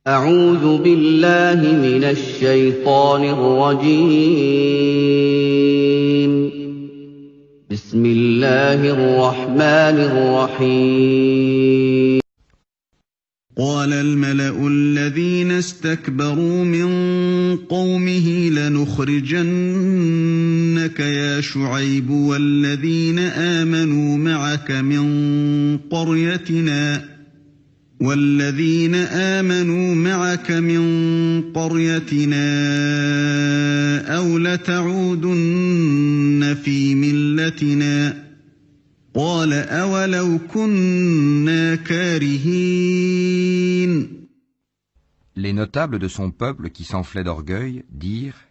أعوذ بالله من الشيطان الرجيم بسم الله الرحمن الرحيم قال الملأ الذين استكبروا من قومه لنخرجنك يا شعيب والذين آمنوا معك من قريتنا أو لتعودن في ملتنا قال أولو كنا كارهين. Les notables de son peuple qui s'enflaient d'orgueil dirent :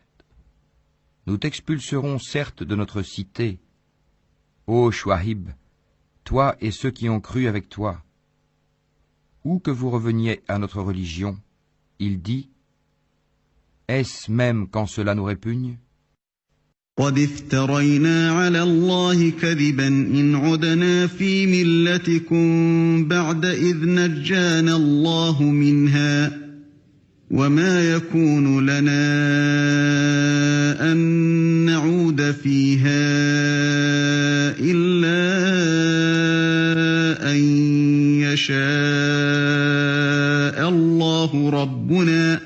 Nous t'expulserons certes de notre cité, ô Chouaïb, toi et ceux qui ont cru avec toi. Ou que vous reveniez à notre religion, il dit : Est-ce même quand cela nous répugne ? قد افترينا على الله كذبا إن عدنا في ملتكم بعد إذ نجانا الله منها وما يكون لنا أن نعود فيها إلا أن يشاء الله ربنا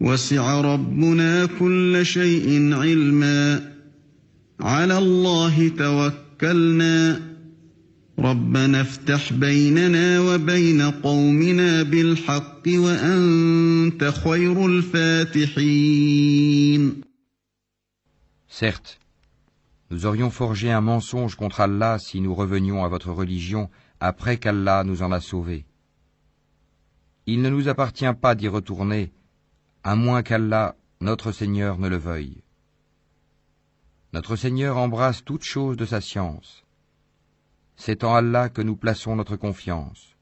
وسع ربنا كل شيء علما على الله توكلنا ربنا افتح بيننا وبين قومنا بالحق وأنت خير الفاتحين. Certes, nous aurions forgé un mensonge contre Allah si nous revenions à votre religion après qu'Allah nous en a sauvés. Il ne nous appartient pas d'y retourner, à moins qu'Allah, notre Seigneur, ne le veuille. Notre Seigneur embrasse toutes choses de sa science. C'est en Allah que nous plaçons notre confiance.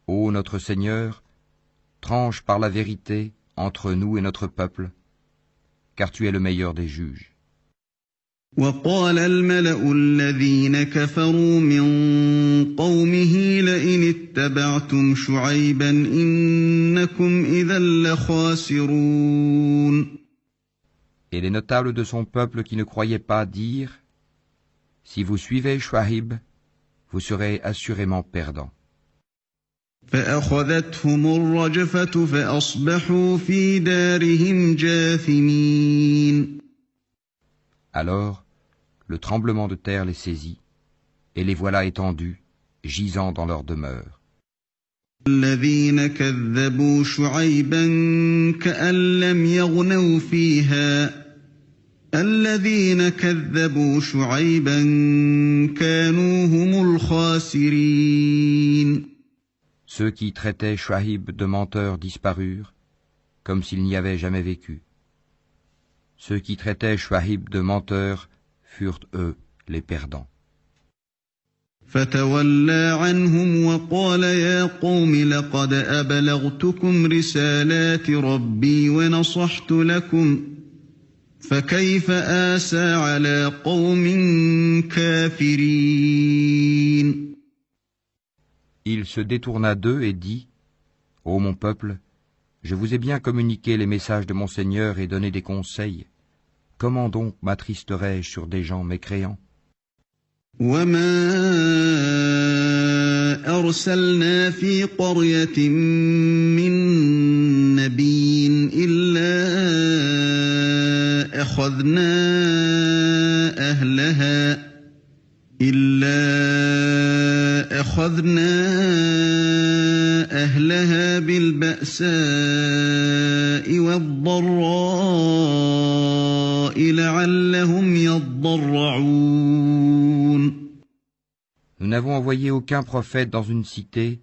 Ô notre Seigneur, tranche par la vérité entre nous et notre peuple, car tu es le meilleur des juges. وقال الملأ الذين كفروا من قومه لئن اتبعتم شعيبا إنكم إذا لخاسرون. Et les notables de son peuple qui ne croyaient pas dirent : Si vous suivez Chouaïb, vous serez assurément perdants. فأخذتهم الرجفة فأصبحوا في دارهم جاثمين. Alors, le tremblement de terre les saisit, et les voilà étendus, gisant dans leur demeure. الذين كذبوا شعيبا كأن لم يغنوا فيها الذين كذبوا شعيبا كانوا هم الخاسرين. Ceux qui traitaient Chouaïb de menteur disparurent, comme s'il n'y avait jamais vécu. Ceux qui traitaient Chouaïb de menteur furent eux les perdants. فتولى عنهم وقال يا قوم لقد أبلغتكم رسالات ربي ونصحت لكم فكيف آسى على قوم كافرين. Il se détourna d'eux et dit : Ô mon peuple, je vous ai bien communiqué les messages de mon Seigneur et donné des conseils. Comment donc m'attristerais-je sur des gens mécréants ? وما أرسلنا في قرية من نبي إلا أخذنا أهلها بالبأساء والضراء لعلهم يضرعون. Nous n'avons envoyé aucun prophète dans une cité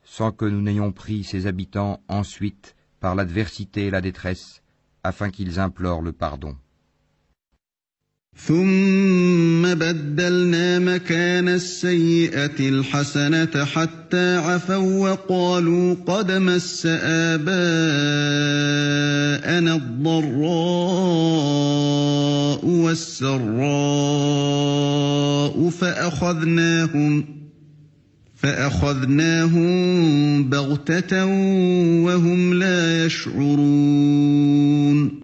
sans que nous n'ayons pris ses habitants ensuite par l'adversité et la détresse, afin qu'ils implorent le pardon. ثم بدلنا مكان السيئة الحسنة حتى عفوا وقالوا قد مس آباءنا الضراء والسراء فأخذناهم بغتة وهم لا يشعرون.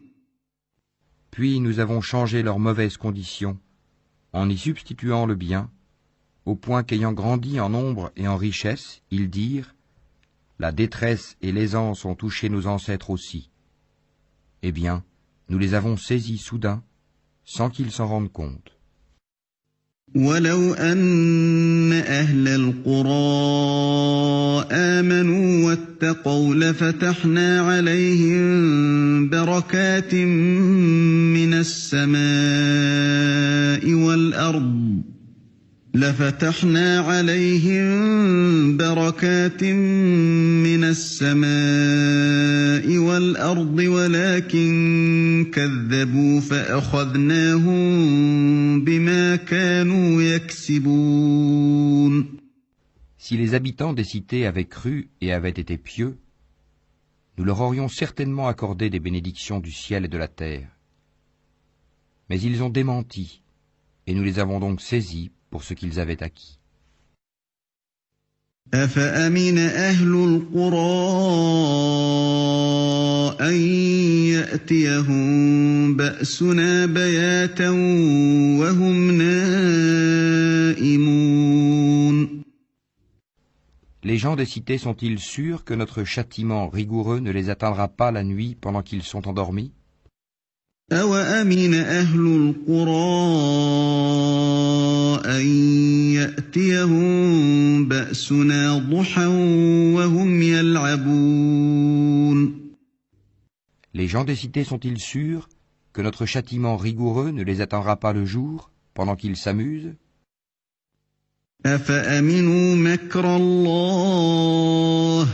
Puis nous avons changé leurs mauvaises conditions, en y substituant le bien, au point qu'ayant grandi en nombre et en richesse, ils dirent « La détresse et l'aisance ont touché nos ancêtres aussi. » Eh bien, nous les avons saisis soudain, sans qu'ils s'en rendent compte. ولو أن أهل القرى آمنوا واتقوا لفتحنا عليهم بركات من السماء والأرض ولكن كذبوا فأخذناهم بما كانوا يكسبون. Si les habitants des cités avaient cru et avaient été pieux, nous leur aurions certainement accordé des bénédictions du ciel et de la terre. Mais ils ont démenti, et nous les avons donc saisis pour ce qu'ils avaient acquis. أفأمن أهل القرى أن يأتيهم بأسنا بياتا وهم نائمون. Les gens des cités sont-ils sûrs que notre châtiment rigoureux ne les atteindra pas la nuit pendant qu'ils sont endormis? أوأمن أهل القرى أن يأتيهم بأسنا ضحى وهم يلعبون. Les gens des cités sont-ils sûrs que notre châtiment rigoureux ne les atteindra pas le jour pendant qu'ils s'amusent? أفأمنوا مكر الله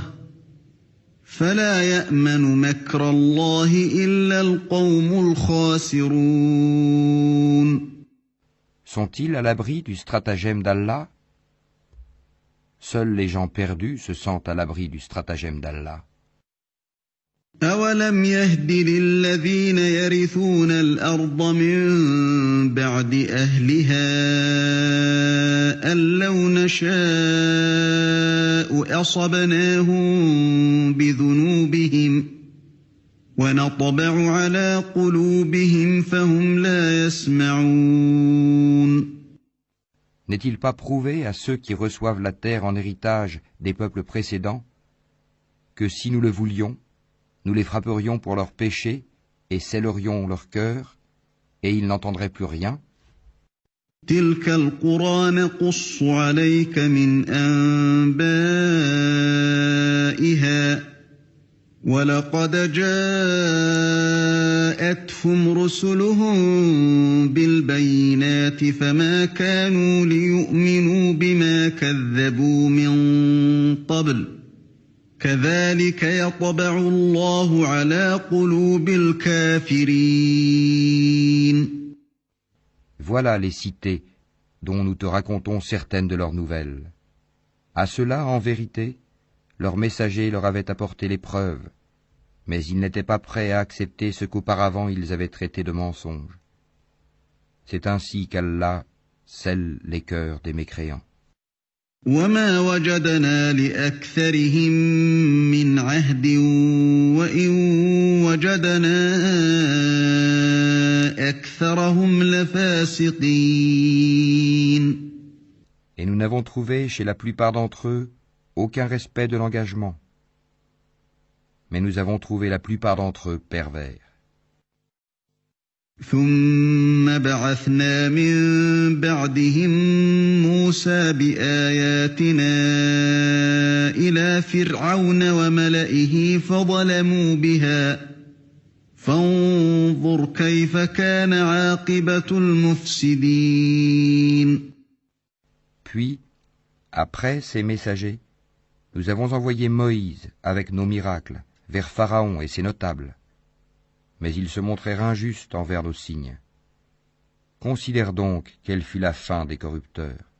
فلا يأمن مكر الله إلا القوم الخاسرون. Sont-ils à l'abri du stratagème d'Allah? Seuls les gens perdus se sentent à l'abri du stratagème d'Allah. أولم يهد للذين يرثون الأرض من بعد أهلها أن لو نشاء أصبناهم بذنوبهم ونطبع على قلوبهم فهم لا يسمعون. N'est-il pas prouvé à ceux qui reçoivent la terre en héritage des peuples précédents que si nous le voulions, nous les frapperions pour leurs péchés et scellerions leur cœur, et ils n'entendraient plus rien? تلك القرى نقص عليك من أنبائها ولقد جاءتهم رسلهم بالبينات فما كانوا ليؤمنوا بما كذبوا من قبل كذلك يطبع الله على قلوب الكافرين. Voilà les cités dont nous te racontons certaines de leurs nouvelles. À cela, en vérité, leurs messagers leur avaient apporté les preuves, mais ils n'étaient pas prêts à accepter ce qu'auparavant ils avaient traité de mensonge. C'est ainsi qu'Allah scelle les cœurs des mécréants. وما وجدنا لأكثرهم من عهد وإن وجدنا أكثرهم لفاسقين. Et nous n'avons trouvé chez la plupart d'entre eux aucun respect de l'engagement. Mais nous avons trouvé la plupart d'entre eux pervers. ثم بعثنا من بعدهم موسى بآياتنا إلى فرعون وملئه فظلموا بها فانظر كيف كان عاقبة المفسدين. Puis, après ces messagers, nous avons envoyé Moïse avec nos miracles vers Pharaon et ses notables. Mais ils se montrèrent injustes envers nos signes. Considère donc quelle fut la fin des corrupteurs.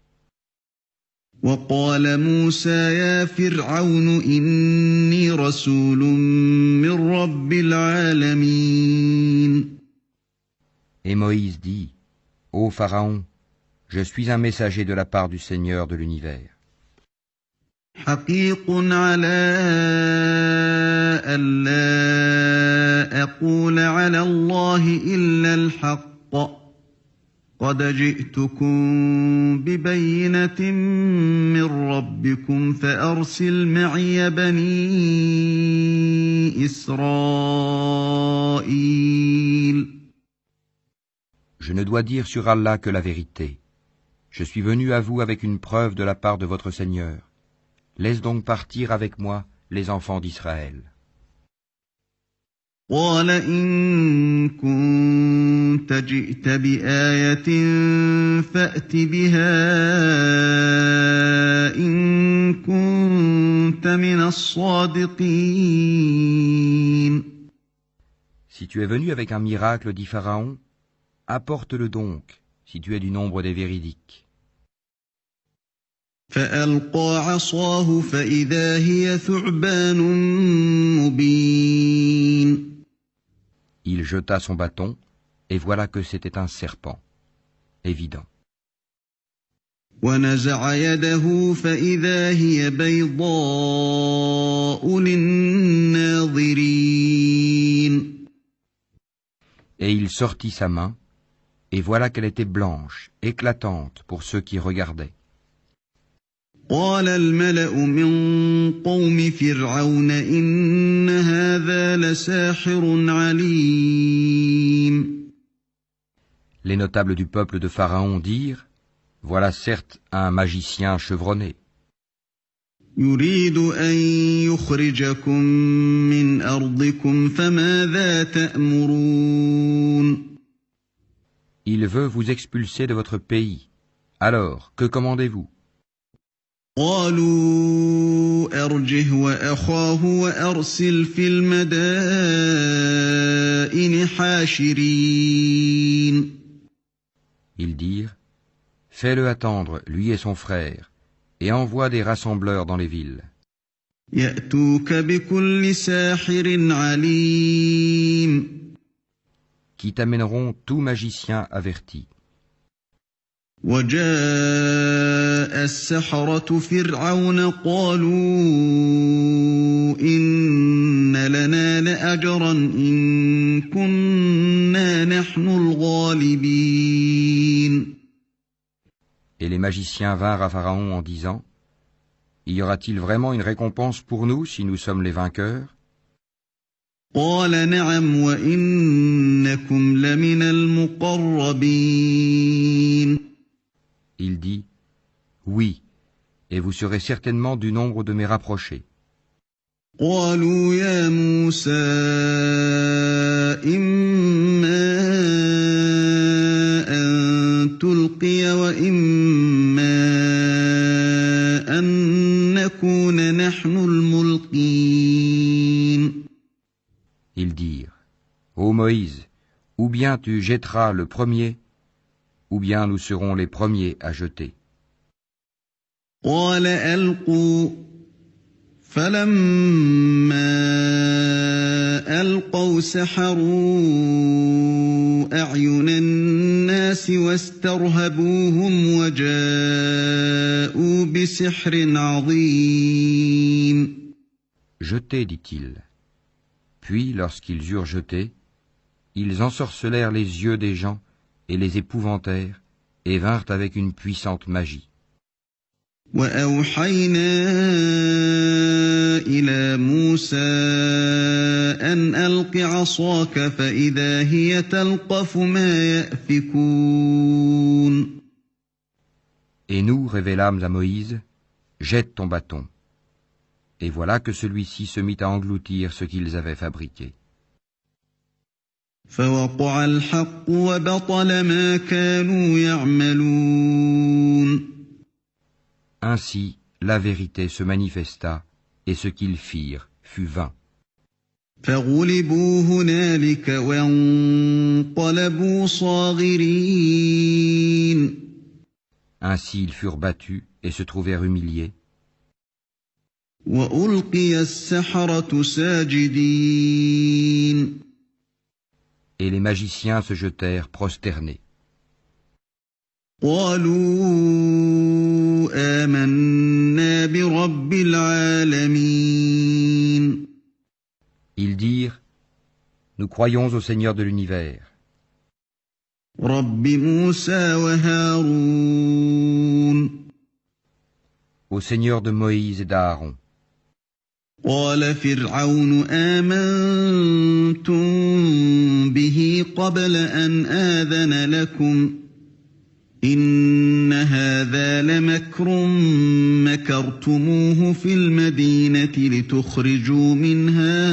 وقال موسى يا فرعون إني رسول من رب العالمين. Et Moïse dit, Ô Pharaon, je suis un messager de la part du Seigneur de l'univers. حقيق على ألا أقول على الله إلا الحق قد جئتكم ببينة من ربكم فأرسل معي بني إسرائيل. Je ne dois dire sur Allah que la vérité. Je suis venu à vous avec une preuve de la part de votre Seigneur. Laisse donc partir avec moi les enfants d'Israël. قال إن كنت جئت بآية فأت بها إن كنت من الصادقين. Si tu es venu avec un miracle, dit Pharaon, apporte-le donc, si tu es du nombre des véridiques. فألقى عصاه فإذا هي ثعبان مبين. Il jeta son bâton, et voilà que c'était un serpent, évident. ونزع يده فإذا هي بيضاء للناظرين. Et il sortit sa main, et voilà qu'elle était blanche, éclatante pour ceux qui regardaient. قال الملأ من قوم فرعون إن هذا لساحر عليم. Les notables du peuple de Pharaon dirent, voilà certes un magicien chevronné. يريد أن يخرجكم من أرضكم فماذا تأمرون. Il veut vous expulser de votre pays. Alors, que commandez-vous? قالوا أرجه وأخاه وأرسل في المدائن حاشرين. Ils dirent, fais-le attendre, lui et son frère, et envoie des rassembleurs dans les villes. يأتوك بكل ساحر عليم. Qui t'amèneront tout magicien averti. وجاء السحرة فرعون قالوا إن لنا لأجرا إن كنا نحن الغالبين. Et les magiciens vinrent à Pharaon en disant, y aura-t-il vraiment une récompense pour nous si nous sommes les vainqueurs? قال نعم وإنكم لمن المقربين. Il dit, oui, et vous serez certainement du nombre de mes rapprochés. قالوا يا موسى إما أن تلقي وإما أن نكون نحن الملقين. Ils dirent, ô Moïse, ou bien tu jetteras le premier, ou bien nous serons les premiers à jeter. قال ألقوا فلما ألقوا سحروا أعين الناس واسترهبوهم وجاءوا بسحر عظيم. Jetez, dit-il. Puis, lorsqu'ils eurent jeté, ils ensorcelèrent les yeux des gens et les épouvantèrent, et vinrent avec une puissante magie. وأوحينا إلى موسى أن ألق عصاك فإذا هي تلقف ما يأفكون. Et nous révélâmes à Moïse, jette ton bâton. Et voilà que celui-ci se mit à engloutir ce qu'ils avaient fabriqué. فوقع الحق وبطل ما كانوا يعملون. Ainsi, la vérité se manifesta, et ce qu'ils firent fut vain. فغلبوا هنالك وانقلبوا صاغرين. Ainsi ils furent battus et se trouvèrent humiliés. وألقي السحرة ساجدين. Et les magiciens se jetèrent prosternés. قالوا آمنا برب العالمين. Ils dirent, nous croyons au Seigneur de l'univers, رب موسى وهارون. au Seigneur de Moïse et d'Aaron. قال فرعون آمنتم به قبل أن آذن لكم إن هذا لمكر مكرتموه في المدينة لتخرجوا منها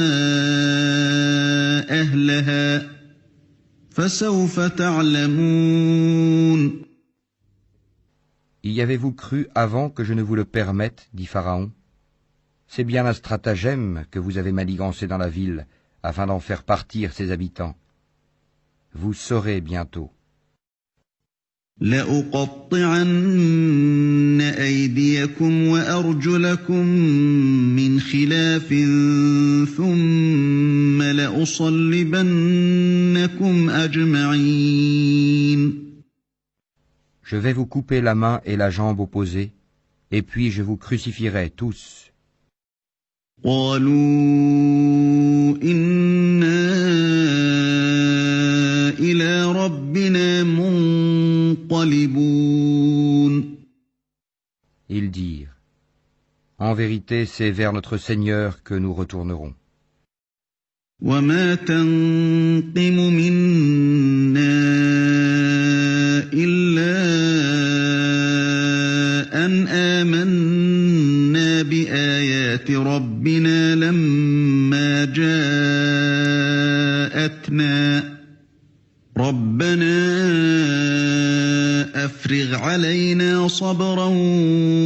أهلها فسوف تعلمون. Y avez-vous cru avant que je ne vous le permette, dit Pharaon? C'est bien un stratagème que vous avez manigancé dans la ville, afin d'en faire partir ses habitants. Vous saurez bientôt. لأقطعن أيديكم وأرجلكم من خلاف ثم لأصلبنكم أجمعين. Je vais vous couper la main et la jambe opposées, et puis je vous crucifierai tous. قالوا إنا إلى ربنا منقلبون. Ils dirent, en vérité, c'est vers notre Seigneur que nous retournerons. وما تنقم منا إلا أن آمنا بآيات ربنا لما جاءتنا ربنا أفرغ علينا صبرا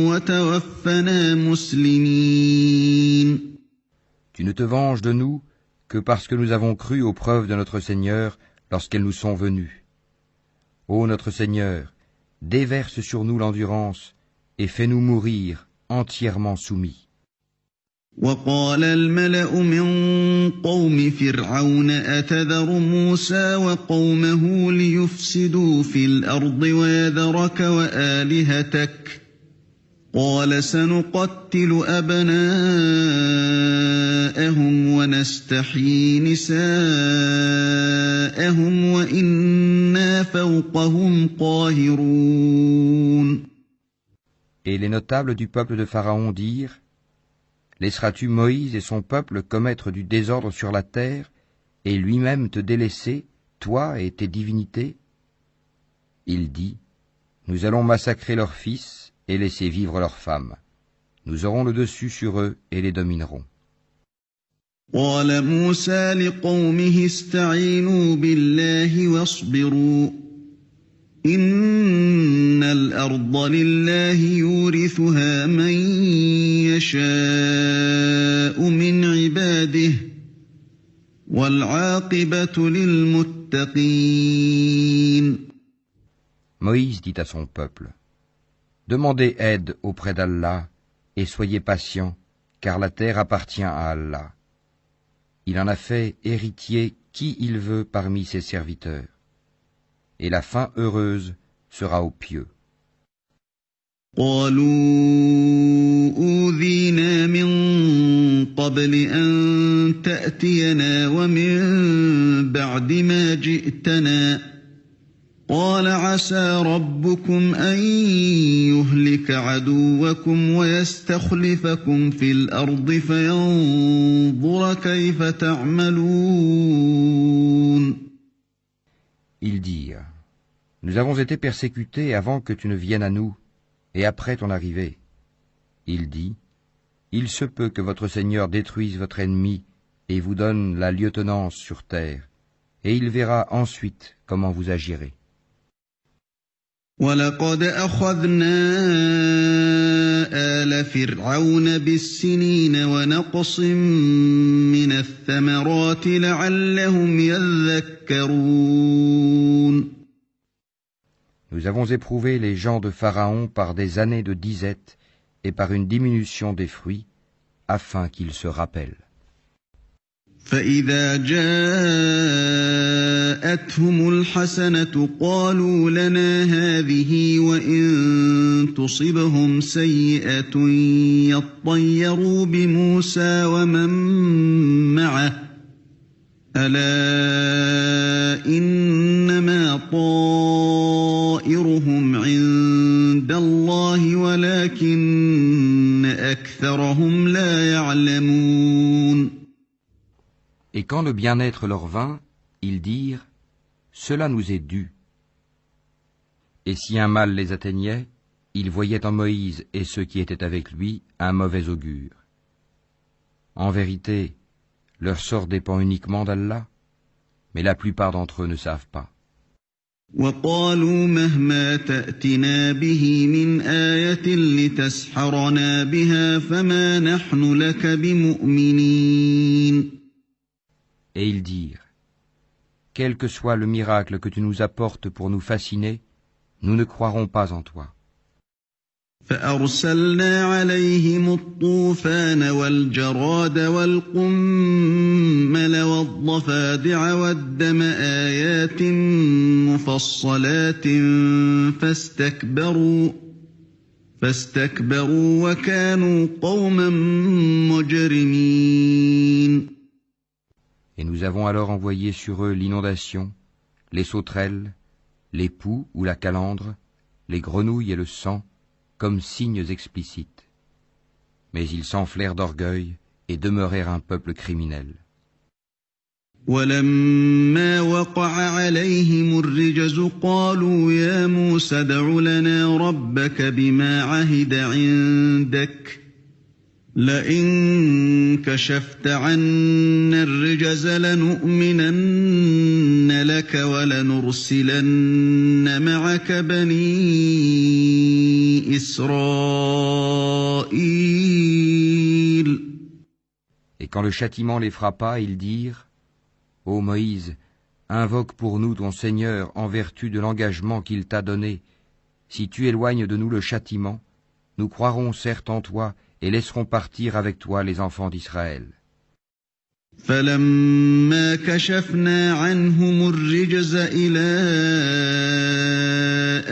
وتوفنا مسلمين. Tu ne te venges de nous que parce que nous avons cru aux preuves de notre Seigneur lorsqu'elles nous sont venues. Ô notre Seigneur, déverse sur nous l'endurance et fais-nous mourir entièrement soumis. وقال الملأ من قوم فرعون أتذر موسى وقومه ليفسدوا في الأرض ويذرك وآلهتك قال سنقتل أبناءهم ونستحيي نساءهم وإنا فوقهم قاهرون. Et les notables du peuple de Pharaon dirent, laisseras-tu Moïse et son peuple commettre du désordre sur la terre et lui-même te délaisser, toi et tes divinités? Il dit, nous allons massacrer leurs fils et laisser vivre leurs femmes. Nous aurons le dessus sur eux et les dominerons. قال موسى لقومه استعينوا بالله واصبروا إن الأرض لله يورثها من يشاء من عباده والعاقبة للمتقين. Moïse dit à son peuple, demandez aide auprès d'Allah et soyez patients, car la terre appartient à Allah. Il en a fait héritier qui il veut parmi ses serviteurs. Et la fin heureuse sera aux pieux. قالوا أوذينا من قبل أن تأتينا ومن بعد ما جئتنا قال عسى ربكم أن يهلك عدوكم ويستخلفكم في الأرض فينظر كيف تعملون. Ils dirent, nous avons été persécutés avant que tu ne viennes à nous, et après ton arrivée. Il dit, il se peut que votre Seigneur détruise votre ennemi et vous donne la lieutenance sur terre, et il verra ensuite comment vous agirez. وَلَقَدْ أَخَذْنَا آلَ فِرْعَوْنَ بِالسِّنِينَ وَنَقْصٍ مِّنَ الثَّمَرَاتِ لَعَلَّهُمْ يَذَّكَّرُونَ. Nous avons éprouvé les gens de Pharaon par des années de disette et par une diminution des fruits, afin qu'ils se rappellent. فإذا جاءتهم الحسنة قالوا لنا هذه وإن تصبهم سيئة يطيروا بموسى ومن معه ألا إنما طائرهم عند الله ولكن أكثرهم لا يعلمون. Et quand le bien-être leur vint, ils dirent « Cela nous est dû ». Et si un mal les atteignait, ils voyaient en Moïse et ceux qui étaient avec lui un mauvais augure. En vérité, leur sort dépend uniquement d'Allah, mais la plupart d'entre eux ne savent pas. وقالوا مهما تأتنا به من آية لتسحرنا بها فما نحن لك بمؤمنين. Et ils dirent, quel que soit le miracle que tu nous apportes pour nous fasciner, nous ne croirons pas en toi. فأرسلنا عليهم الطوفان والجراد والقمل والضفادع والدم آيات مفصلات فاستكبروا وكانوا قوما مجرمين. Et nous avons alors envoyé sur eux l'inondation, les sauterelles, les poux ou la calandre, les grenouilles et le sang, comme signes explicites. Mais ils s'enflèrent d'orgueil et demeurèrent un peuple criminel. ولما وقع عليهم الرجز قالوا يا موسى ادع لنا ربك بما عهد عندك لئن كشفت عنا الرجز لنؤمنن لك ولنرسلن معك بني إسرائيل. Et quand le châtiment les frappa, ils dirent, Ô Moïse, invoque pour nous ton Seigneur en vertu de l'engagement qu'il t'a donné. Si tu éloignes de nous le châtiment, nous croirons certes en toi et laisserons partir avec toi les enfants d'Israël. فَلَمَّا كَشَفْنَا عَنْهُمُ الرِّجْزَ إِلَىٰ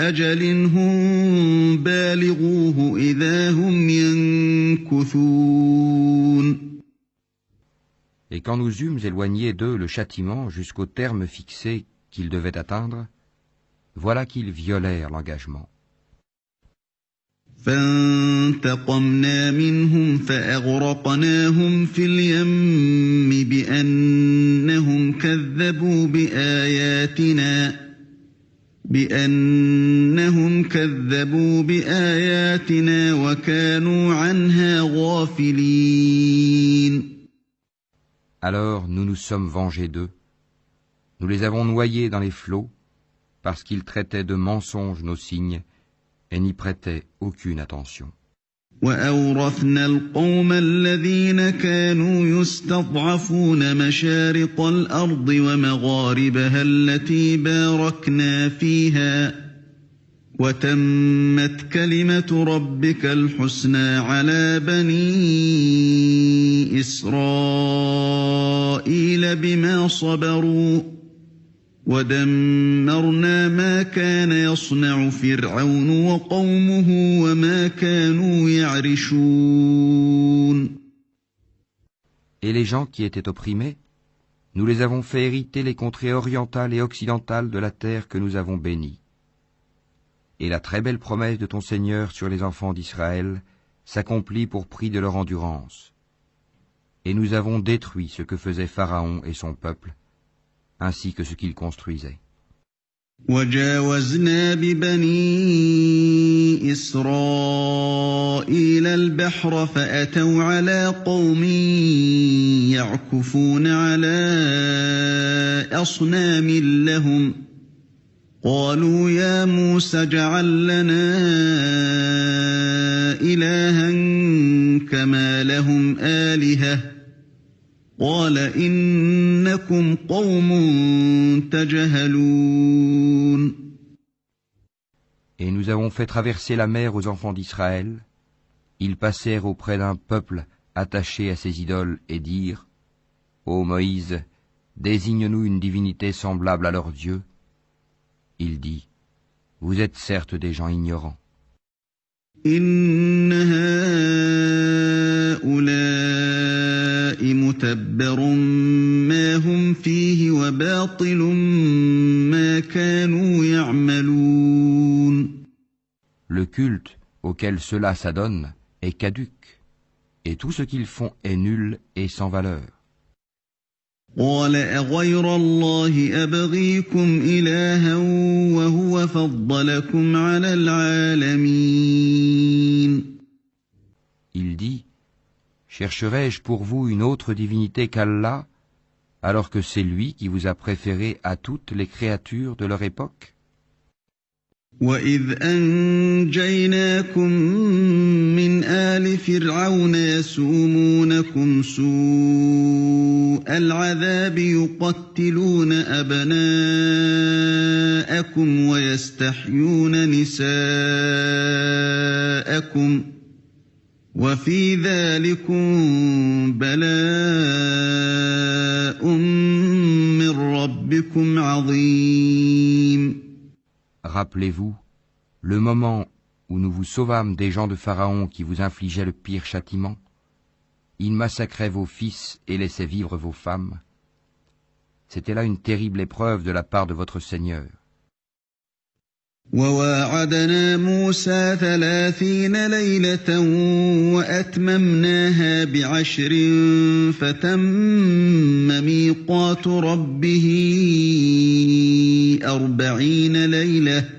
أَجَلٍ هُمْ بَالِغُوهُ إِذَا هُمْ يَنكُثُونَ. Et quand nous eûmes éloigné d'eux le châtiment jusqu'au terme fixé qu'ils devaient atteindre, voilà qu'ils violèrent l'engagement. فانتقمنا منهم فأغرقناهم في اليم بأنهم كذبوا بآياتنا وكانوا عنها غافلين. Alors nous nous sommes vengés d'eux. Nous les avons noyés dans les flots parce qu'ils traitaient de mensonges nos signes et n'y prêtaient aucune attention. وأورثنا القوم الذين كانوا يستضعفون مشارق الأرض ومغاربها التي باركنا فيها وتمت كلمة ربك الحسنى على بني إسرائيل بما صبروا ودمرنا ما كان يصنع فرعون وقومه وما كانوا يعرشون. Et les gens qui étaient opprimés, nous les avons fait hériter les contrées orientales et occidentales de la terre que nous avons bénie. Et la très belle promesse de ton Seigneur sur les enfants d'Israël s'accomplit pour prix de leur endurance. Et nous avons détruit ce que faisait Pharaon et son peuple, ainsi que ce qu'ils construisaient. وجاوزنا ببني إسرائيل البحر فأتوا على قوم يعكفون على أصنام لهم قالوا يا موسى اجعل لنا إلها كما لهم آلهة قال إنكم قوم تجهلون. Et nous avons fait traverser la mer aux enfants d'Israël. Ils passèrent auprès d'un peuple attaché à ses idoles et dirent, Ô Moïse, désigne-nous une divinité semblable à leur Dieu. Il dit, vous êtes certes des gens ignorants. إن هؤلاء متبر ما هم فيه وباطل ما كانوا يعملون. Le culte auquel cela s'adonne est caduc, et tout ce qu'ils font est nul et sans valeur. قال أغير الله أبغيكم إلها وهو فضلكم على العالمين. Il dit, chercherai-je pour vous une autre divinité qu'Allah, alors que c'est lui qui vous a préféré à toutes les créatures de leur époque? وَإِذْ أَنْجَيْنَاكُمْ مِنْ آلِ فِرْعَوْنَ يَسُومُونَكُمْ سُوءَ الْعَذَابِ يُقَتِّلُونَ أَبْنَاءَكُمْ وَيَسْتَحْيُونَ نِسَاءَكُمْ ۚ وَفِي ذَلِكُمْ بَلَاءٌ مِّن رَّبِّكُمْ عَظِيمٌ. Rappelez-vous, le moment où nous vous sauvâmes des gens de Pharaon qui vous infligeaient le pire châtiment, ils massacraient vos fils et laissaient vivre vos femmes. C'était là une terrible épreuve de la part de votre Seigneur. وَوَاعَدْنَا مُوسَىٰ 30 لَيْلَةً وَأَتْمَمْنَاهَا بِعَشْرٍ فَتَمَّ مِيقَاتُ رَبِّهِ 40 لَيْلَةً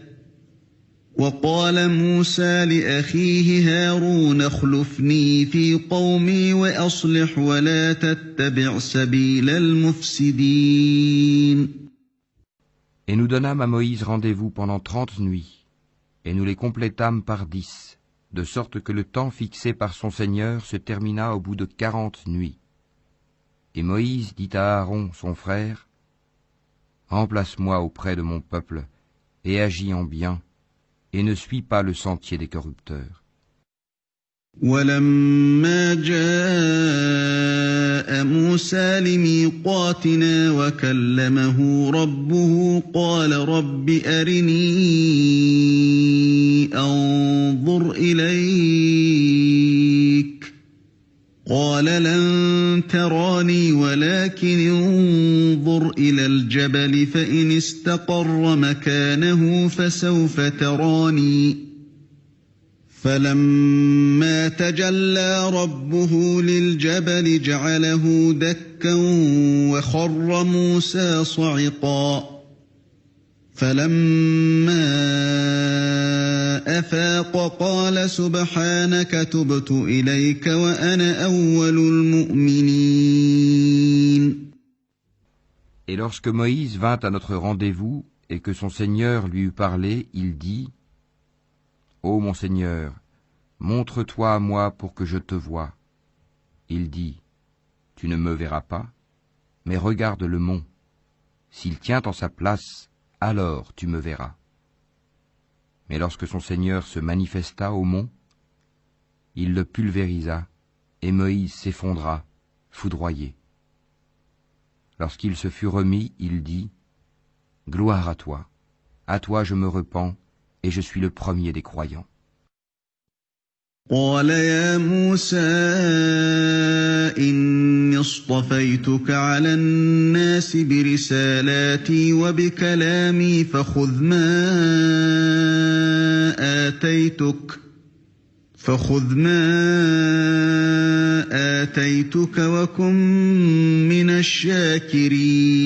وَقَالَ مُوسَىٰ لِأَخِيهِ هَارُونَ اخْلُفْنِي فِي قَوْمِي وَأَصْلِحْ وَلَا تَتَّبِعْ سَبِيلَ الْمُفْسِدِينَ. Et nous donnâmes à Moïse rendez-vous pendant 30 nuits, et nous les complétâmes par 10, de sorte que le temps fixé par son Seigneur se termina au bout de 40 nuits. Et Moïse dit à Aaron, son frère, « Remplace-moi auprès de mon peuple, et agis en bien, et ne suis pas le sentier des corrupteurs. » وَلَمَّا جَاءَ مُوسَىٰ لِمِيقَاتِنَا وَكَلَّمَهُ رَبُّهُ قَالَ رَبِّ أَرِنِي أَنظُرْ إِلَيْكَ قَالَ لَن تَرَانِي وَلَكِنِ انظُرْ إِلَى الْجَبَلِ فَإِنِ اسْتَقَرَّ مَكَانَهُ فَسَوْفَ تَرَانِي فَلَمَّا تَجَلَّىٰ رَبُّهُ لِلْجَبَلِ جَعَلَهُ دَكًّا وَخَرَّ مُوسَىٰ صَعِقًا فَلَمَّا أَفَاقَ قَالَ سُبْحَانَكَ تُبْتُ إِلَيْكَ وَأَنَا أَوَّلُ الْمُؤْمِنِينَ. Et lorsque Moïse vint à notre rendez-vous et que son Seigneur lui eut parlé, il dit, « Ô mon Seigneur, montre-toi à moi pour que je te voie. » Il dit, « Tu ne me verras pas, mais regarde le mont. S'il tient en sa place, alors tu me verras. » Mais lorsque son Seigneur se manifesta au mont, il le pulvérisa, et Moïse s'effondra, foudroyé. Lorsqu'il se fut remis, il dit, « Gloire à toi je me repens, et je suis le premier des croyants. » قال يا موسى إني اصطفيتك على الناس برسالاتي وبكلامي فخذ ما آتيتك وكن من الشاكرين.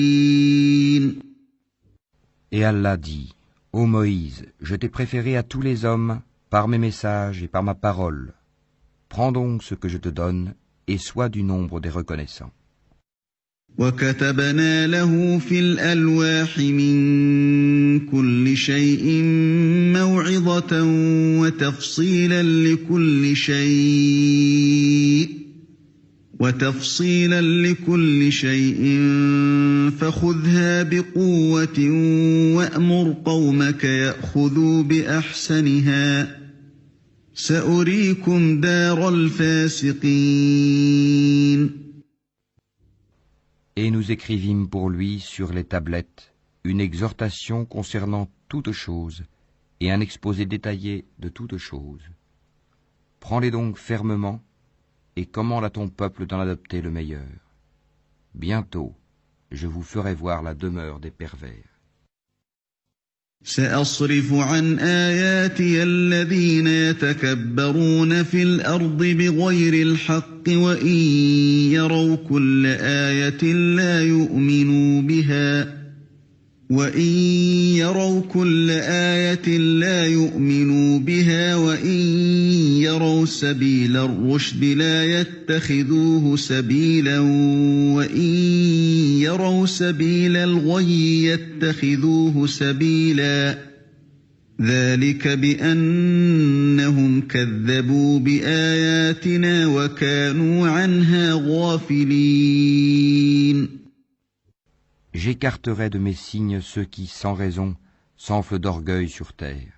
Et Allah dit, Ô Moïse, je t'ai préféré à tous les hommes par mes messages et par ma parole. Prends donc ce que je te donne et sois du nombre des reconnaissants. وَكَتَبْنَا لَهُ فِي الْأَلْوَاحِ مِنْ كُلِّ شَيْءٍ مَوْعِظَةً وَتَفْصِيلًا لِكُلِّ شَيْءٍ فَخُذْهَا بِقُوَّةٍ وَأْمُرْ قَوْمَكَ يَأْخُذُوا بِأَحْسَنِهَا سَأُرِيكُمْ دَارَ الْفَاسِقِينَ. Et nous écrivîmes pour lui sur les tablettes une exhortation concernant toutes choses et un exposé détaillé de toutes choses. Prends-les donc fermement et commande à ton peuple d'en adopter le meilleur. Bientôt, je vous ferai voir la demeure des pervers. سأصرف عن آياتي الذين يتكبرون في الأرض بغير الحق وإن يروا كل آية لا يؤمنوا بها وإن يروا سبيل الرشد لا يتخذوه سبيلا وإن يروا سبيل الغي يتخذوه سبيلا ذلك بأنهم كذبوا بآياتنا وكانوا عنها غافلين. J'écarterai de mes signes ceux qui, sans raison, s'enflent d'orgueil sur terre.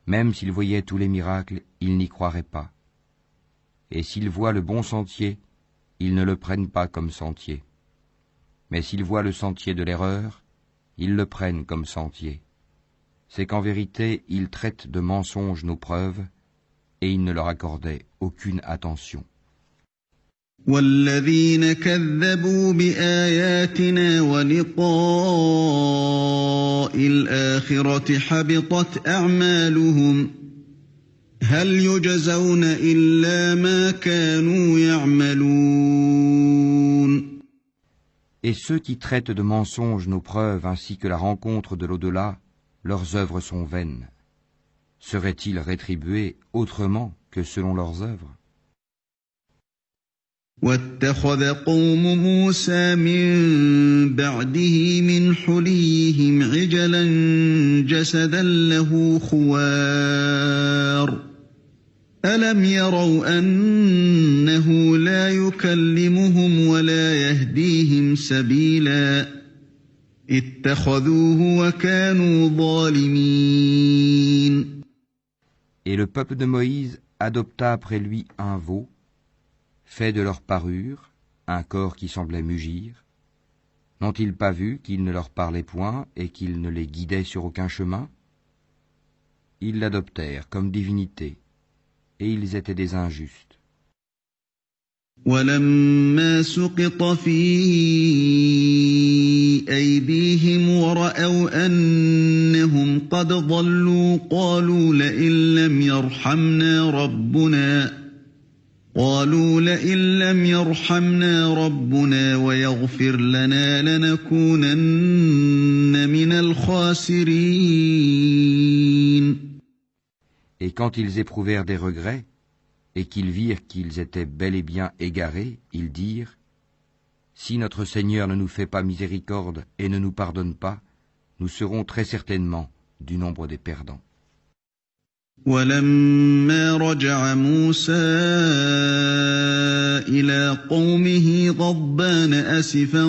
Même s'ils voyaient tous les miracles, ils n'y croiraient pas. Et s'ils voient le bon sentier, ils ne le prennent pas comme sentier. Mais s'ils voient le sentier de l'erreur, ils le prennent comme sentier. C'est qu'en vérité, ils traitent de mensonges nos preuves, et ils ne leur accordaient aucune attention. والذين كذبوا بآياتنا ولقاء الآخرة حبطت أعمالهم هل يجزون إلا ما كانوا يعملون. Et ceux qui traitent de mensonges nos preuves ainsi que la rencontre de l'au-delà, leurs œuvres sont vaines. Seraient-ils rétribués autrement que selon leurs œuvres? واتخذ قوم موسى من بعده من حليهم عجلا جسدا له خوار ألم يروا أنه لا يكلمهم ولا يهديهم سبيلا اتخذوه وكانوا ظالمين. Et le peuple de Moïse adopta après lui un veau, fait de leur parure, un corps qui semblait mugir. N'ont-ils pas vu qu'il ne leur parlait point et qu'il ne les guidait sur aucun chemin? Ils l'adoptèrent comme divinité, et ils étaient des injustes. ولما سقط في أيديهم ورأوا أنهم قد ضلوا قالوا لئن لم يرحمنا ربنا ويغفر لنا لنكونن من الخاسرين. Et quand ils éprouvèrent des regrets, et qu'ils virent qu'ils étaient bel et bien égarés, ils dirent : si notre Seigneur ne nous fait pas miséricorde et ne nous pardonne pas, nous serons très certainement du nombre des perdants. ولما رجع موسى إلى قومه غضبان أسفا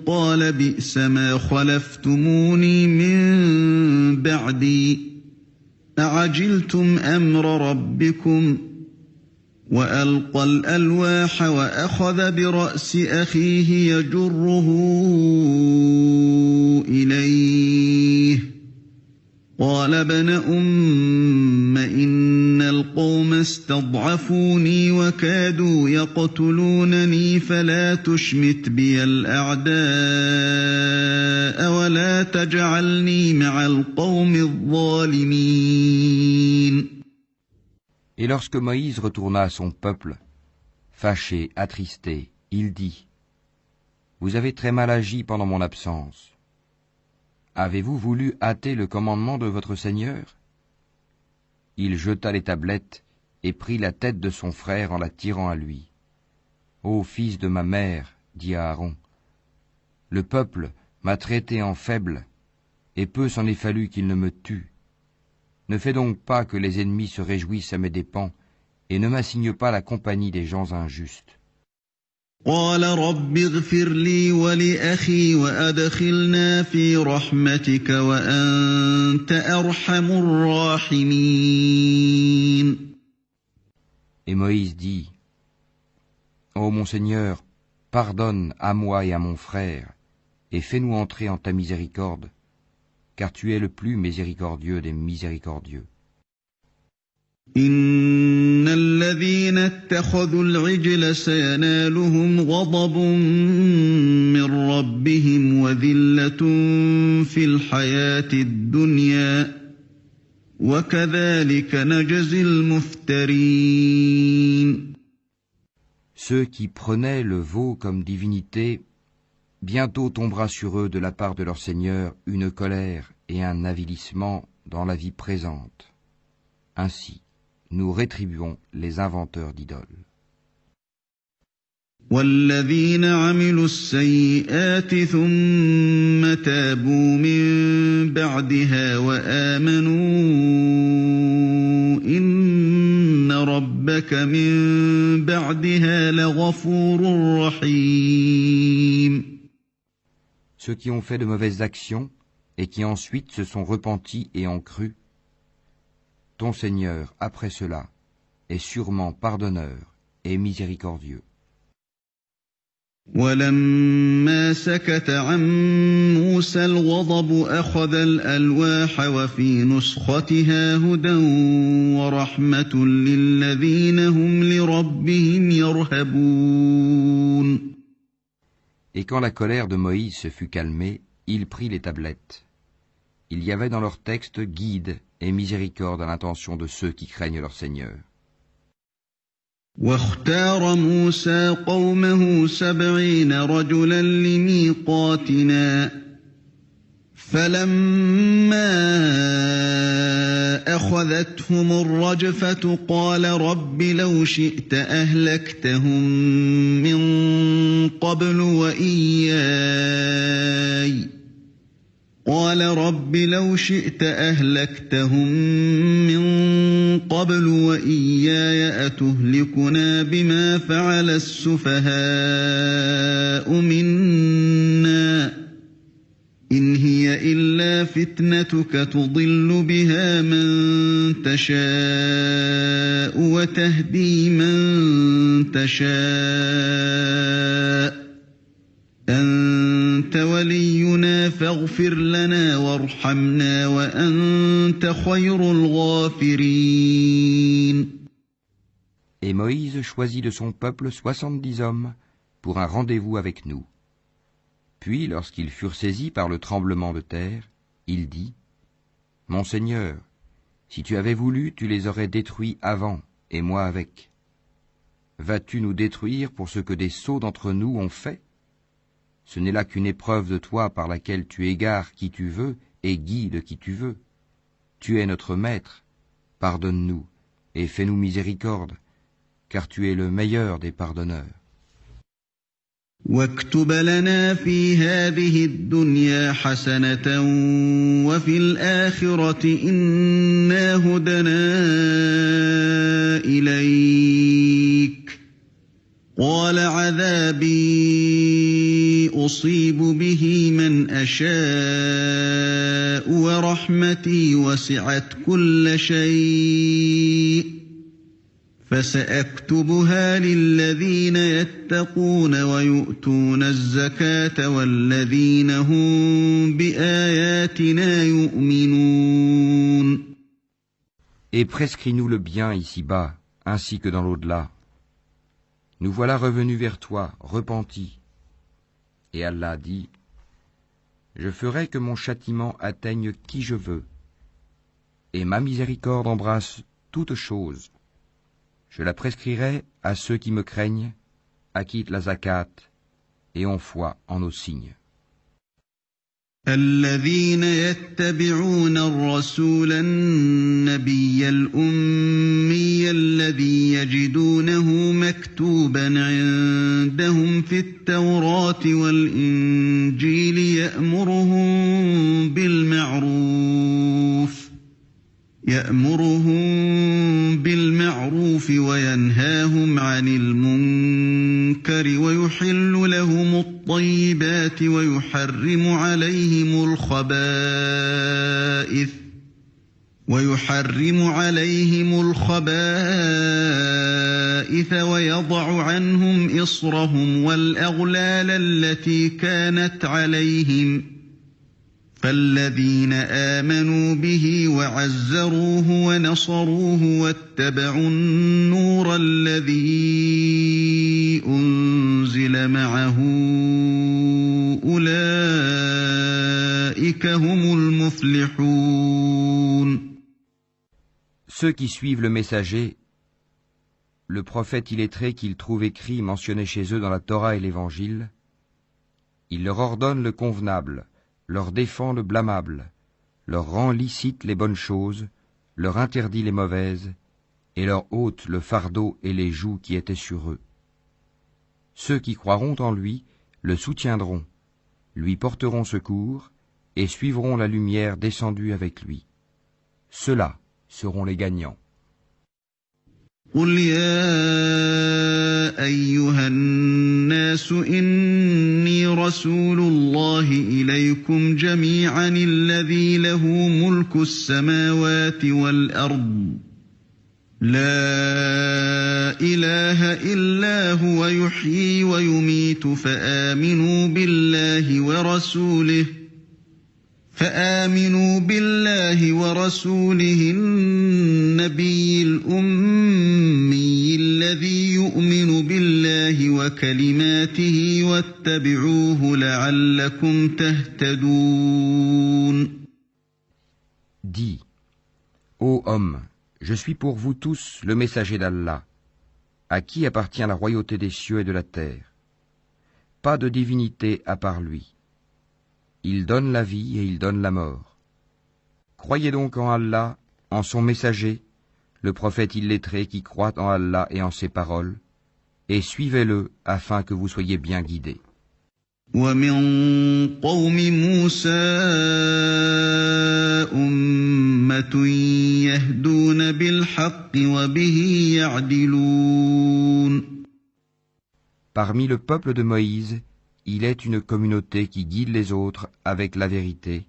قال بئس ما خلفتموني من بعدي أعجلتم أمر ربكم وألقى الألواح وأخذ برأس أخيه يجره إليه قال ابن أم إن القوم استضعفوني وكادوا يقتلونني فلا تشمت بي الأعداء ولا تجعلني مع القوم الظالمين. Et lorsque Moïse retourna à son peuple, fâché, attristé, il dit : vous avez très mal agi pendant mon absence. Avez-vous voulu hâter le commandement de votre Seigneur ? Il jeta les tablettes et prit la tête de son frère en la tirant à lui. Ô fils de ma mère, dit Aaron, le peuple m'a traité en faible, et peu s'en est fallu qu'il ne me tue. Ne fais donc pas que les ennemis se réjouissent à mes dépens, et ne m'assigne pas la compagnie des gens injustes. قال رب اغفر لي ولأخي وأدخلنا في رحمتك وأنت أرحم الراحمين. Et Moïse dit : ô mon Seigneur, pardonne à moi et à mon frère, et fais-nous entrer en ta miséricorde, car tu es le plus miséricordieux des miséricordieux. إن الذين اتخذوا العجل سينالهم غضب من ربهم وذلة في الحياة الدنيا وكذلك نجزي المفترين. Ceux qui prenaient le veau comme divinité, bientôt tombera sur eux de la part de leur Seigneur une colère et un avilissement dans la vie présente. Ainsi, nous rétribuons les inventeurs d'idoles. والذين عملوا السيئات ثم تابوا من بعدها وآمنوا إن ربك من بعدها لغفور رحيم. Ceux qui ont fait de mauvaises actions et qui ensuite se sont repentis et ont cru, ton Seigneur, après cela, est sûrement pardonneur et miséricordieux. ولما سكت عن موسى الغضب أخذ الألواح وفي نسختها هدى ورحمة للذين هم لربهم يرهبون. Et quand la colère de Moïse se fut calmée, il prit les tablettes. Il y avait dans leur texte guide et miséricorde à l'intention de ceux qui craignent leur Seigneur. واختار موسى قومه 70 رجلا لميقاتنا فلما أخذتهم الرجفة قال رب لو شئت أهلكتهم من قبل وإياي قال رب لو شئت أهلكتهم من قبل وإياي أتهلكنا بما فعل السفهاء منا إن هي إلا فتنتك تضل بها من تشاء وتهدي من تشاء أنت ولينا فاغفر لنا وارحمنا وأنت خير الغافرين. Et Moïse choisit de son peuple 70 hommes pour un rendez-vous avec nous. Puis, lorsqu'ils furent saisis par le tremblement de terre, il dit : Mon Seigneur, si tu avais voulu, tu les aurais détruits avant, et moi avec. Vas-tu nous détruire pour ce que des sots d'entre nous ont fait ? Ce n'est là qu'une épreuve de toi par laquelle tu égares qui tu veux et guides qui tu veux. Tu es notre maître, pardonne-nous et fais-nous miséricorde, car tu es le meilleur des pardonneurs. واكتب لنا في هذه الدنيا حسنة وفي الآخرة إنا هدنا إليك قال عذابي أصيب به من أشاء ورحمتي وسعت كل شيء فسأكتبها للذين يتقون ويؤتون الزكاة والذين هم بآياتنا يؤمنون. Et prescris-nous le bien ici-bas, ainsi que dans l'au-delà. Nous voilà revenus vers toi, repentis. Et Allah dit : Je ferai que mon châtiment atteigne qui je veux, et ma miséricorde embrasse toute chose. Je la prescrirai à ceux qui me craignent, acquittent la zakat et ont foi en nos signes. الذين يتبعون الرسول النبي الأمي الذي يجدونه مكتوبا عندهم في التوراة والإنجيل يأمرهم بالمعروف وينهاهم عن المنكر ويحل لهم الطيبات ويحرم عليهم الخبائث ويحرم عليهم الخبائث ويضع عنهم إصرهم والأغلال التي كانت عليهم فالذين آمنوا به وعزروه ونصروه واتبعوا النور الذي أنزل معه أولئك هم المفلحون. Ceux qui suivent le messager, le prophète illettré qu'ils trouvent écrit mentionné chez eux dans la Torah et l'Évangile, il leur ordonne le convenable, leur défend le blâmable, leur rend licite les bonnes choses, leur interdit les mauvaises, et leur ôte le fardeau et les jougs qui étaient sur eux. Ceux qui croiront en lui le soutiendront, lui porteront secours, et suivront la lumière descendue avec lui. Ceux-là seront les gagnants. قل يا أيها الناس إني رسول الله إليكم جميعا الذي له ملك السماوات والأرض لا إله إلا هو يحيي ويميت فآمنوا بالله ورسوله النبي الأمي الذي يؤمن بالله وكلماته واتبعوه لعلكم تهتدون. Dis, ô homme, je suis pour vous tous le messager d'Allah, à qui appartient la royauté des cieux et de la terre. Pas de divinité à part lui. Il donne la vie et il donne la mort. Croyez donc en Allah, en son messager, le prophète illettré qui croit en Allah et en ses paroles, et suivez-le afin que vous soyez bien guidés. ومن قوم موسى أمة يهدون بالحق وبه يعدلون. Parmi le peuple de Moïse, il est une communauté qui guide les autres avec la vérité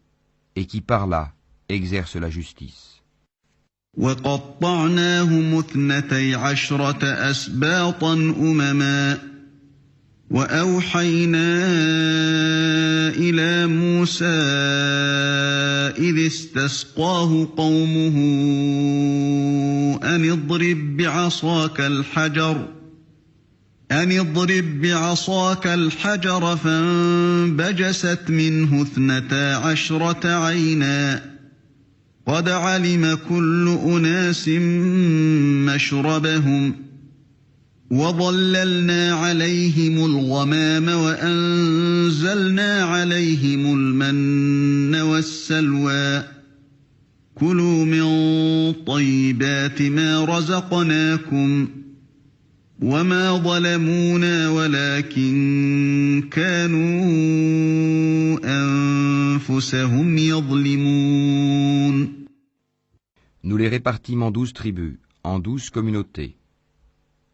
et qui par là exerce la justice. وقطعناهم 12 أسباطا أمما وأوحينا إلى موسى إذ استسقاه قومه أن اضرب بعصاك الحجر فانبجست منه 12 عينا قد علم كل أناس مشربهم وظللنا عليهم الغمام وأنزلنا عليهم المن والسلوى كلوا من طيبات ما رزقناكم وما ظلمونا ولكن كانوا أنفسهم يظلمون. Nous les répartîmes en 12 tribus, en 12 communautés.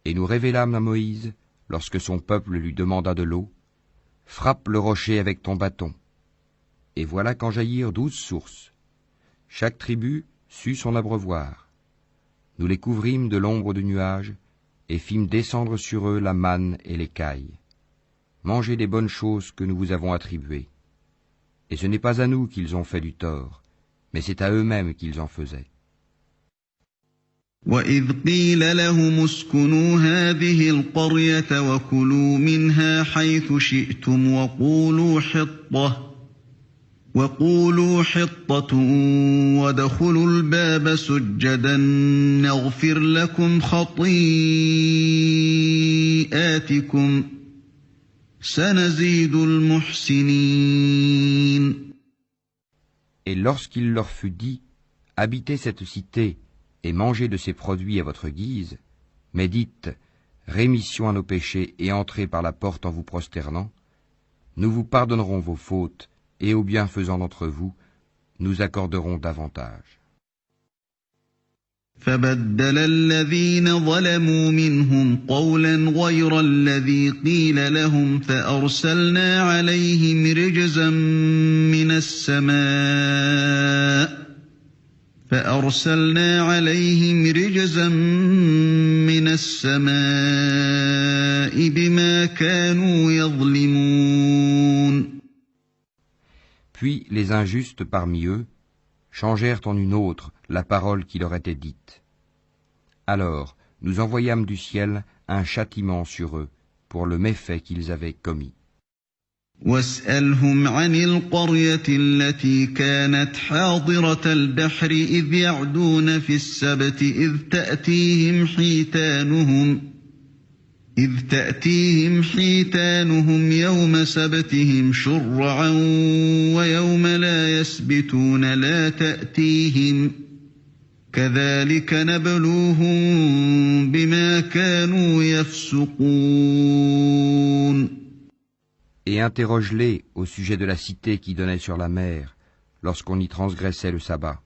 Et nous révélâmes à Moïse, lorsque son peuple lui demanda de l'eau, « Frappe le rocher avec ton bâton. » Et voilà qu'en jaillirent 12 sources. Chaque tribu sut son abreuvoir. Nous les couvrîmes de l'ombre du nuage, et fîmes descendre sur eux la manne et l'écaille. Mangez des bonnes choses que nous vous avons attribuées. Et ce n'est pas à nous qu'ils ont fait du tort, mais c'est à eux-mêmes qu'ils en faisaient. وَإِذْ قِيلَ لَهُمُ اسْكُنُوا هَٰذِهِ الْقَرْيَةَ وَكُلُوا مِنْهَا حَيْثُ شِئْتُمْ وَقُولُوا حِطَّةٌ وَادْخُلُوا الْبَابَ سُجَّدًا نَغْفِرْ لَكُمْ خَطِيئَاتِكُمْ سَنَزِيدُ الْمُحْسِنِينَ. Et lorsqu'il leur fut dit, habitez cette cité et mangez de ses produits à votre guise, mais dites, rémission à nos péchés et entrez par la porte en vous prosternant, nous vous pardonnerons vos fautes et aux bienfaisants d'entre vous, nous accorderons davantage. فبدل الذين ظلموا منهم قولا غير الذي قيل لهم فأرسلنا عليهم رجزا من السماء فأرسلنا عليهم رجزا من السماء بما كانوا يظلمون. Puis les injustes parmi eux changèrent en une autre la parole qui leur était dite. Alors nous envoyâmes du ciel un châtiment sur eux pour le méfait qu'ils avaient commis. واسألهم عن القرية التي كانت حاضرة البحر إذ يعدون في السبت إذ تأتيهم حيتانهم يوم سبتهم شرعا ويوم لا يسبتون لا تأتيهم كذلك نبلوهم بما كانوا يفسقون. Et interroge-les au sujet de la cité qui donnait sur la mer, lorsqu'on y transgressait le sabbat,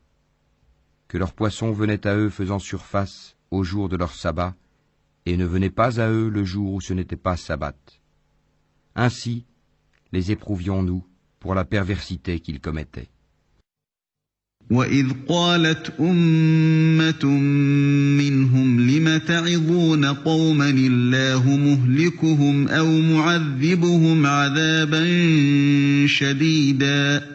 que leurs poissons venaient à eux faisant surface au jour de leur sabbat, et ne venaient pas à eux le jour où ce n'était pas sabbat. Ainsi, les éprouvions-nous pour la perversité qu'ils commettaient. وَإِذْ قَالَتْ أُمَّةٌ مِّنْهُمْ لِمَ تَعِظُونَ قَوْمًا اللَّهُ مُهْلِكُهُمْ أَوْ مُعَذِّبُهُمْ عَذَابًا شَدِيدًا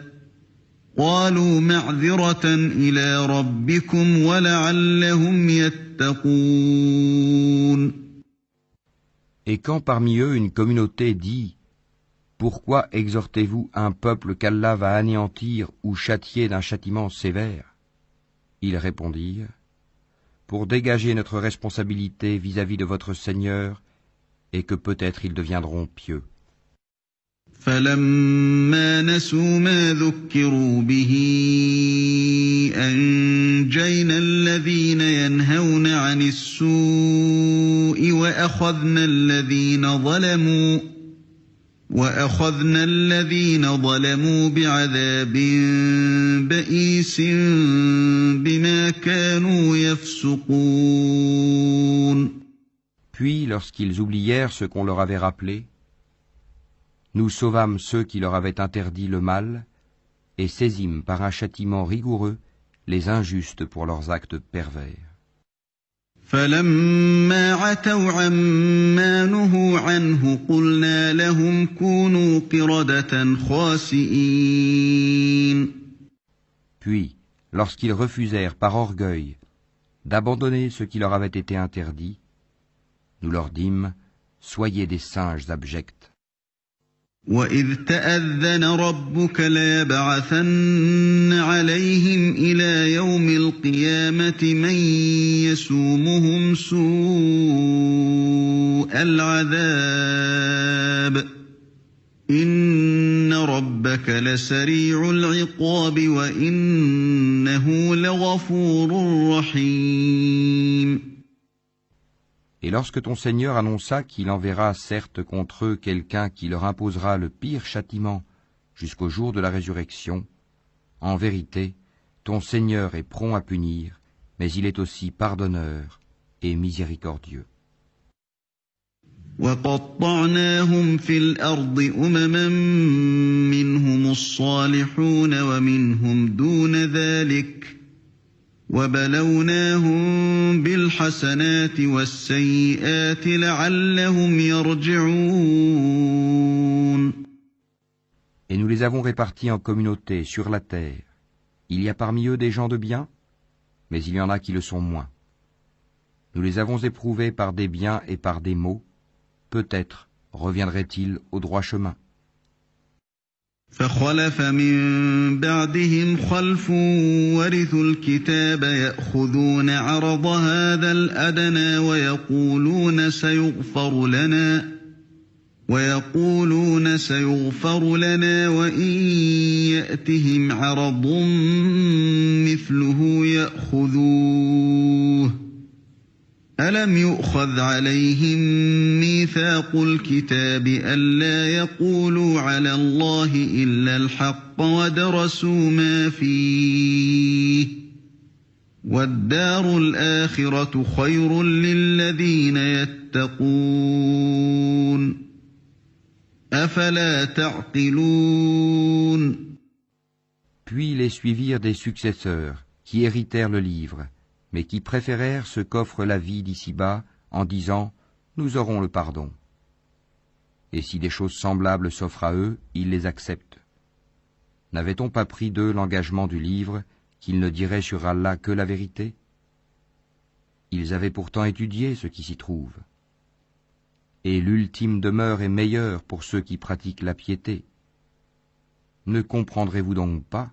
قَالُوا مَعْذِرَةً إِلَىٰ رَبِّكُمْ وَلَعَلَّهُمْ يَتَّقُونَ. Et quand parmi eux une communauté dit « Pourquoi exhortez-vous un peuple qu'Allah va anéantir ou châtier d'un châtiment sévère ?» Ils répondirent « Pour dégager notre responsabilité vis-à-vis de votre Seigneur et que peut-être ils deviendront pieux. » فَلَمَّا نَسُوا مَا ذُكِّرُوا بِهِ أَنجَيْنَا الَّذِينَ يَنْهَوْنَ عَنِ السُّوءِ وَأَخَذْنَا الَّذِينَ ظَلَمُوا بِعَذَابٍ بَئِيسٍ بِمَا كَانُوا يَفْسُقُونَ. Puis, lorsqu'ils oublièrent ce qu'on leur avait rappelé, nous sauvâmes ceux qui leur avaient interdit le mal et saisîmes par un châtiment rigoureux les injustes pour leurs actes pervers. فَلَمَّا عَتَوْا عَمَّا نُهُوا عَنْهُ قُلْنَا لَهُمْ كُونُوا قِرَدَةً خَاسِئِينَ. Puis, lorsqu'ils refusèrent par orgueil d'abandonner ce qui leur avait été interdit, nous leur dîmes « Soyez des singes abjects ». وَإِذْ تَأَذَّنَ رَبُّكَ لَيَبْعَثَنَّ عَلَيْهِمْ إِلَى يَوْمِ الْقِيَامَةِ مَن يَسُومُهُمْ سُوءَ الْعَذَابِ إِنَّ رَبَّكَ لَسَرِيعُ الْعِقَابِ وَإِنَّهُ لَغَفُورٌ رَّحِيمٌ. Et lorsque ton Seigneur annonça qu'il enverra certes contre eux quelqu'un qui leur imposera le pire châtiment jusqu'au jour de la résurrection, en vérité, ton Seigneur est prompt à punir, mais il est aussi pardonneur et miséricordieux. وَقَطَّعْنَاهُمْ فِي الْأَرْضِ أُمَمًا مِّنْهُمُ الصَّالِحُونَ وَمِنْهُمْ دُونَ ذَلِكَ وَبَلَوْنَاهُمْ بِالْحَسَنَاتِ وَالسَّيِّئَاتِ لَعَلَّهُمْ يَرْجِعُونَ. Et nous les avons répartis en communautés sur la terre. Il y a parmi eux des gens de bien, mais il y en a qui le sont moins. Nous les avons éprouvés par des biens et par des maux. Peut-être reviendraient-ils au droit chemin. فَخَلَفَ مِن بَعْدِهِمْ خَلْفٌ وَرِثُوا الْكِتَابَ يَأْخُذُونَ عَرَضَ هَٰذَا الْأَدْنَىٰ وَيَقُولُونَ سَيُغْفَرُ لَنَا وَإِن يَأْتِهِمْ عَرَضٌ مِّثْلُهُ يَأْخُذُوهُ أَلَمْ يُؤْخَذْ عَلَيْهِم مِّيثَاقُ الْكِتَابِ أَلَّا يَقُولُوا عَلَى اللَّهِ إِلَّا الْحَقَّ وَدَرَسُوا مَا فِيهِ وَالدَّارُ الْآخِرَةُ خَيْرٌ لِّلَّذِينَ يَتَّقُونَ أَفَلَا تَعْقِلُونَ. Puis les suivirent des successeurs qui héritèrent le livre, mais qui préférèrent ce qu'offre la vie d'ici-bas en disant « Nous aurons le pardon ». Et si des choses semblables s'offrent à eux, ils les acceptent. N'avait-on pas pris d'eux l'engagement du livre qu'ils ne diraient sur Allah que la vérité? Ils avaient pourtant étudié ce qui s'y trouve. Et l'ultime demeure est meilleure pour ceux qui pratiquent la piété. Ne comprendrez-vous donc pas?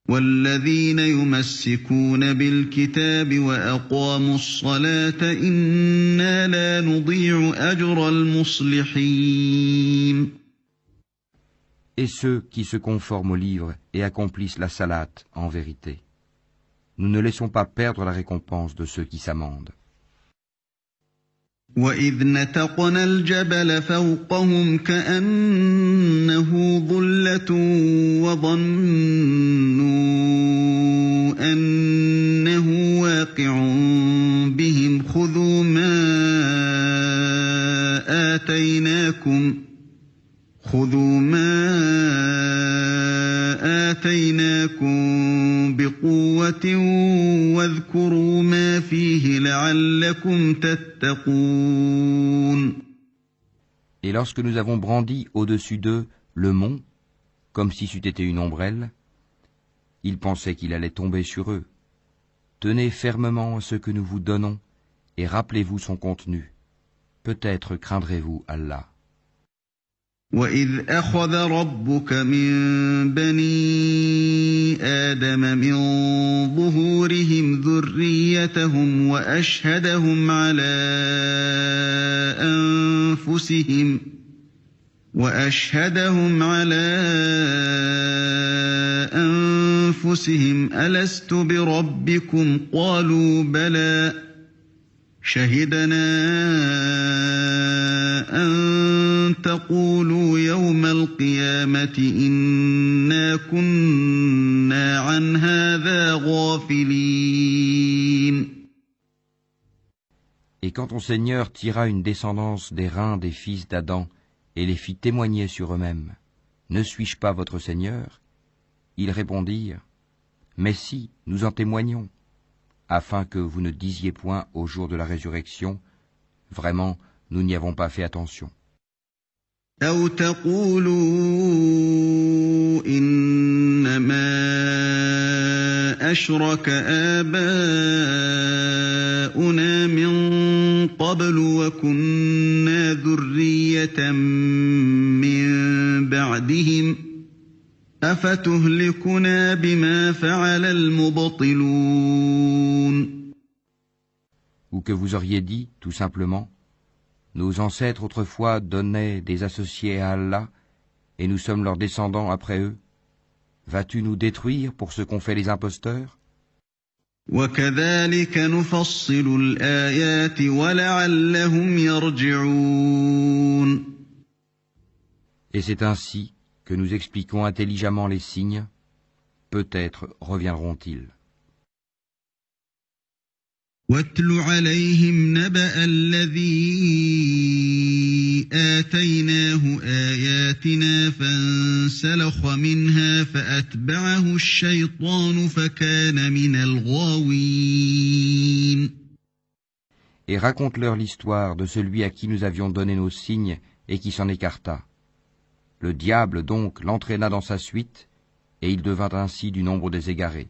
والذين يمسكون بالكتاب وأقاموا الصلاة إنا لا نضيع أجر المصلحين. Et ceux qui se conforment au livre et accomplissent la salate en vérité. Nous ne laissons pas perdre la récompense de ceux qui s'amendent. وَإِذْ نَتَقْنَا الْجَبَلَ فَوْقَهُمْ كَأَنَّهُ ظُلَّةٌ وَظَنُّوا أَنَّهُ واقع بِهِمْ خُذُوا مَا آتَيْنَاكُمْ بِقُوَّةٍ وَاذْكُرُوا مَا فِيهِ لَعَلَّكُمْ تَتَّقُونَ. Et lorsque nous avons brandi au-dessus d'eux le mont, comme si c'eût été une ombrelle, ils pensaient qu'il allait tomber sur eux. Tenez fermement à ce que nous vous donnons et rappelez-vous son contenu. Peut-être craindrez-vous Allah. وَإِذْ أَخَذَ رَبُّكَ مِن بَنِي آدَمَ مِن ظُهُورِهِمْ ذُرِّيَّتَهُمْ وَأَشْهَدَهُمْ عَلَىٰ أَنفُسِهِمْ أَلَسْتُ بِرَبِّكُمْ قَالُوا بَلَىٰ شَهِدْنَا أَن تَقُولُوا يَوْمَ الْقِيَامَةِ إِنَّا كُنَّا عَنْ هَٰذَا غَافِلِينَ. Et quand ton Seigneur tira une descendance des reins des fils d'Adam et les fit témoigner sur eux-mêmes, ne suis-je pas votre Seigneur? Ils répondirent, mais si, nous en témoignons, afin que vous ne disiez point au jour de la résurrection, vraiment, nous n'y avons pas fait attention. أَوْ تَقُولُوا إِنَّمَا أَشْرَكَ آبَاؤُنَا مِن قَبْلُ وَكُنَّا ذُرِّيَّةً مِّن بَعْدِهِمْ أَفَتُهْلِكُنَا بِمَا فَعَلَ الْمُبْطِلُونَ. Ou que vous auriez dit, tout simplement, nos ancêtres autrefois donnaient des associés à Allah, et nous sommes leurs descendants après eux. Vas-tu nous détruire pour ce qu'ont fait les imposteurs? وَكَذَلِكَ نُفَصِّلُ الْآيَاتِ وَلَعَلَّهُمْ يَرْجِعُونَ. Et c'est ainsi que nous expliquons intelligemment les signes, peut-être reviendront-ils. وَاتْلُ عَلَيْهِمْ نَبَأَ الَّذِي آتَيْنَاهُ آيَاتِنَا فَانسَلَخَ مِنْهَا فَأَتْبَعَهُ الشَّيْطَانُ فَكَانَ مِنَ الْغَاوِينَ. Et raconte-leur l'histoire de celui à qui nous avions donné nos signes et qui s'en écarta. Le diable donc l'entraîna dans sa suite, et il devint ainsi du nombre des égarés.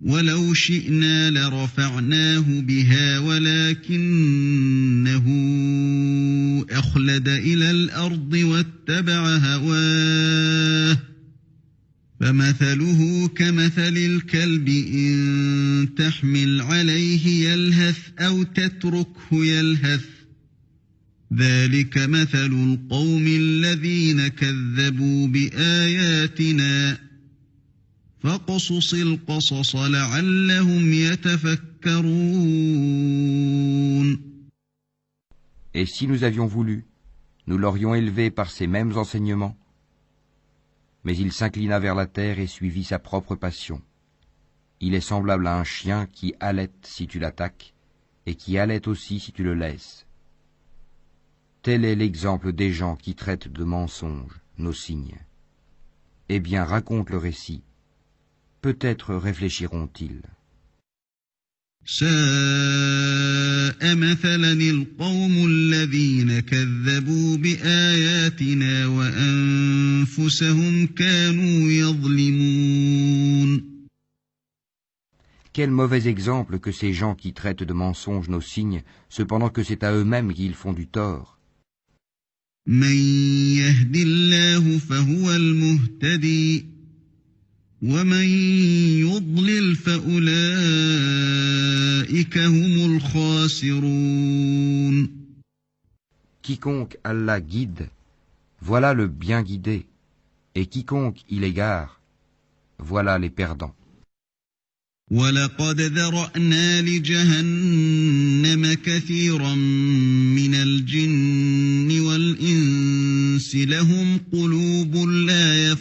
وَلَوْ شِئْنَا لَرَفَعْنَاهُ بِهَا وَلَكِنَّهُ أَخْلَدَ إِلَى الْأَرْضِ وَاتَّبَعَ هَوَاهُ فَمَثَلُهُ كَمَثَلِ الْكَلْبِ إِن تَحْمِلْ عَلَيْهِ يَلْهَثْ أَوْ تَتْرُكْهُ يَلْهَث ذَلِكَ مَثَلُ الْقَوْمِ الَّذِينَ كَذَّبُوا بِآيَاتِنَا فَاقْصُصِ الْقَصَصَ لَعَلَّهُمْ يَتَفَكَّرُونَ. Et si nous avions voulu, nous l'aurions élevé par ces mêmes enseignements. Mais il s'inclina vers la terre et suivit sa propre passion. Il est semblable à un chien qui halète si tu l'attaques, et qui halète aussi si tu le laisses. Tel est l'exemple des gens qui traitent de mensonges nos signes. Eh bien, raconte le récit. Peut-être réfléchiront-ils. ساء مثلا القوم الذين كذبوا بآياتنا وأنفسهم كانوا يظلمون. Quel mauvais exemple que ces gens qui traitent de mensonges nos signes, cependant que c'est à eux-mêmes qu'ils font du tort. من يهد الله فهو المهتدي ومن يضلل فأولئك هم الخاسرون. Quiconque Allah guide, voilà le bien guidé, et quiconque il égare, voilà les perdants. وَلَقَدْ ذَرَأْنَا لِجَهَنَّمَ كَثِيرًا مِنَ الْجِنِّ وَالْإِنسِ لَهُمْ قُلُوبٌ لَا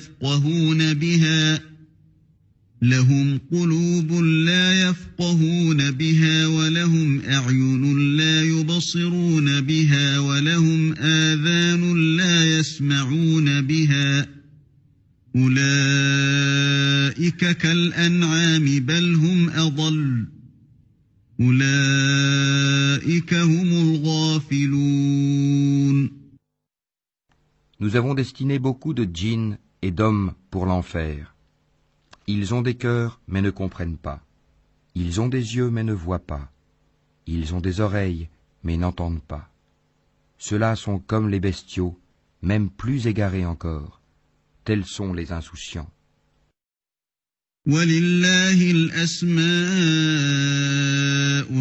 يَفْقَهُونَ بِهَا وَلَهُمْ أَعْيُنٌ لَا يُبْصِرُونَ بِهَا وَلَهُمْ آذَانٌ لَا يَسْمَعُونَ بِهَا أُولَئِكَ كَالْأَنْعَامِ بَلْ هُمْ أَضَلُّ أُولَئِكَ هُمُ الْغَافِلُونَ. Nous avons destiné beaucoup de djinns et d'hommes pour l'enfer. Ils ont des cœurs, mais ne comprennent pas. Ils ont des yeux, mais ne voient pas. Ils ont des oreilles, mais n'entendent pas. Ceux-là sont comme les bestiaux, même plus égarés encore. Tels sont les insouciants. وَلِلَّهِ الْأَسْمَاءُ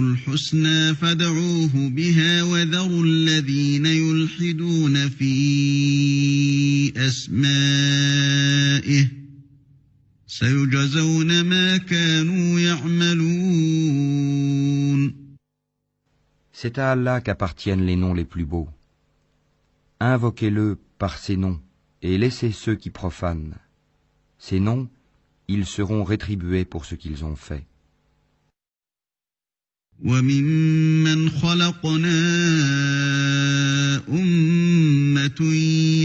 الْحُسْنَى فَادْعُوهُ بِهَا وَذَرُوا الَّذِينَ يُلْحِدُونَ فِي أَسْمَائِهِ سَيُجْزَوْنَ مَا كَانُوا يَعْمَلُونَ. C'est à Allah qu'appartiennent les noms les plus beaux. Invoquez-le par ces noms et laissez ceux qui profanent. Ces noms, ils seront rétribués pour ce qu'ils ont fait. وَمِمَّنْ خَلَقْنَا أُمَّةٌ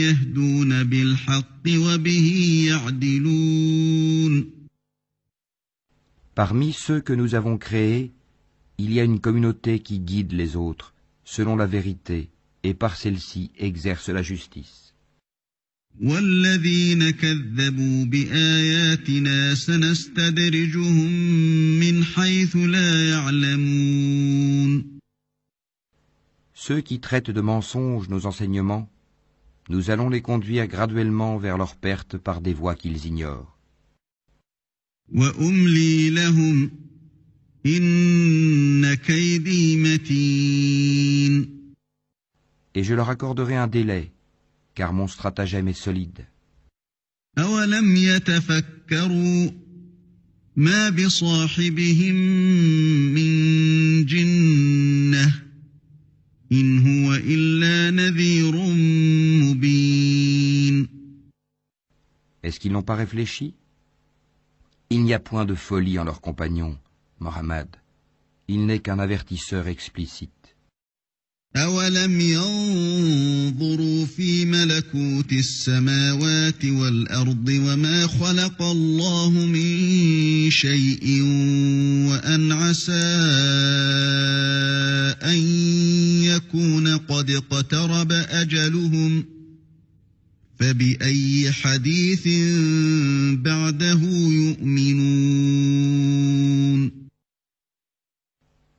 يَهْدُونَ بِالْحَقِّ وَبِهِ يَعْدِلُونَ. Parmi ceux que nous avons créés, il y a une communauté qui guide les autres, selon la vérité, et par celle-ci exerce la justice. وَالَّذِينَ كَذَّبُوا بِآيَاتِنَا سَنَسْتَدْرِجُهُم مِّنْ حَيْثُ لَا يَعْلَمُونَ. Ceux qui traitent de mensonges nos enseignements, nous allons les conduire graduellement vers leur perte par des voies qu'ils ignorent. وَأُمْلِي لَهُمْ إِنَّ كَيْدِي مَتِينٌ. Et je leur accorderai un délai, car mon stratagème est solide. أَوَلَمْ يَتَفَكَّرُوا مَا بِصَاحِبِهِم مِّن جِنَّةٍ إِنْ هُوَ إِلَّا نَذِيرٌ مُّبِينٌ. Est-ce qu'ils n'ont pas réfléchi? Il n'y a point de folie en leur compagnon, Mohammed. Il n'est qu'un avertisseur explicite. أَوَلَمْ يَنظُرُوا فِي مَلَكُوتِ السَّمَاوَاتِ وَالْأَرْضِ وَمَا خَلَقَ اللَّهُ مِن شَيْءٍ وَأَنْ عَسَىٰ أَن يَكُونَ قَدِ اقْتَرَبَ أَجَلُهُمْ فَبِأَيِّ حَدِيثٍ بَعْدَهُ يُؤْمِنُونَ.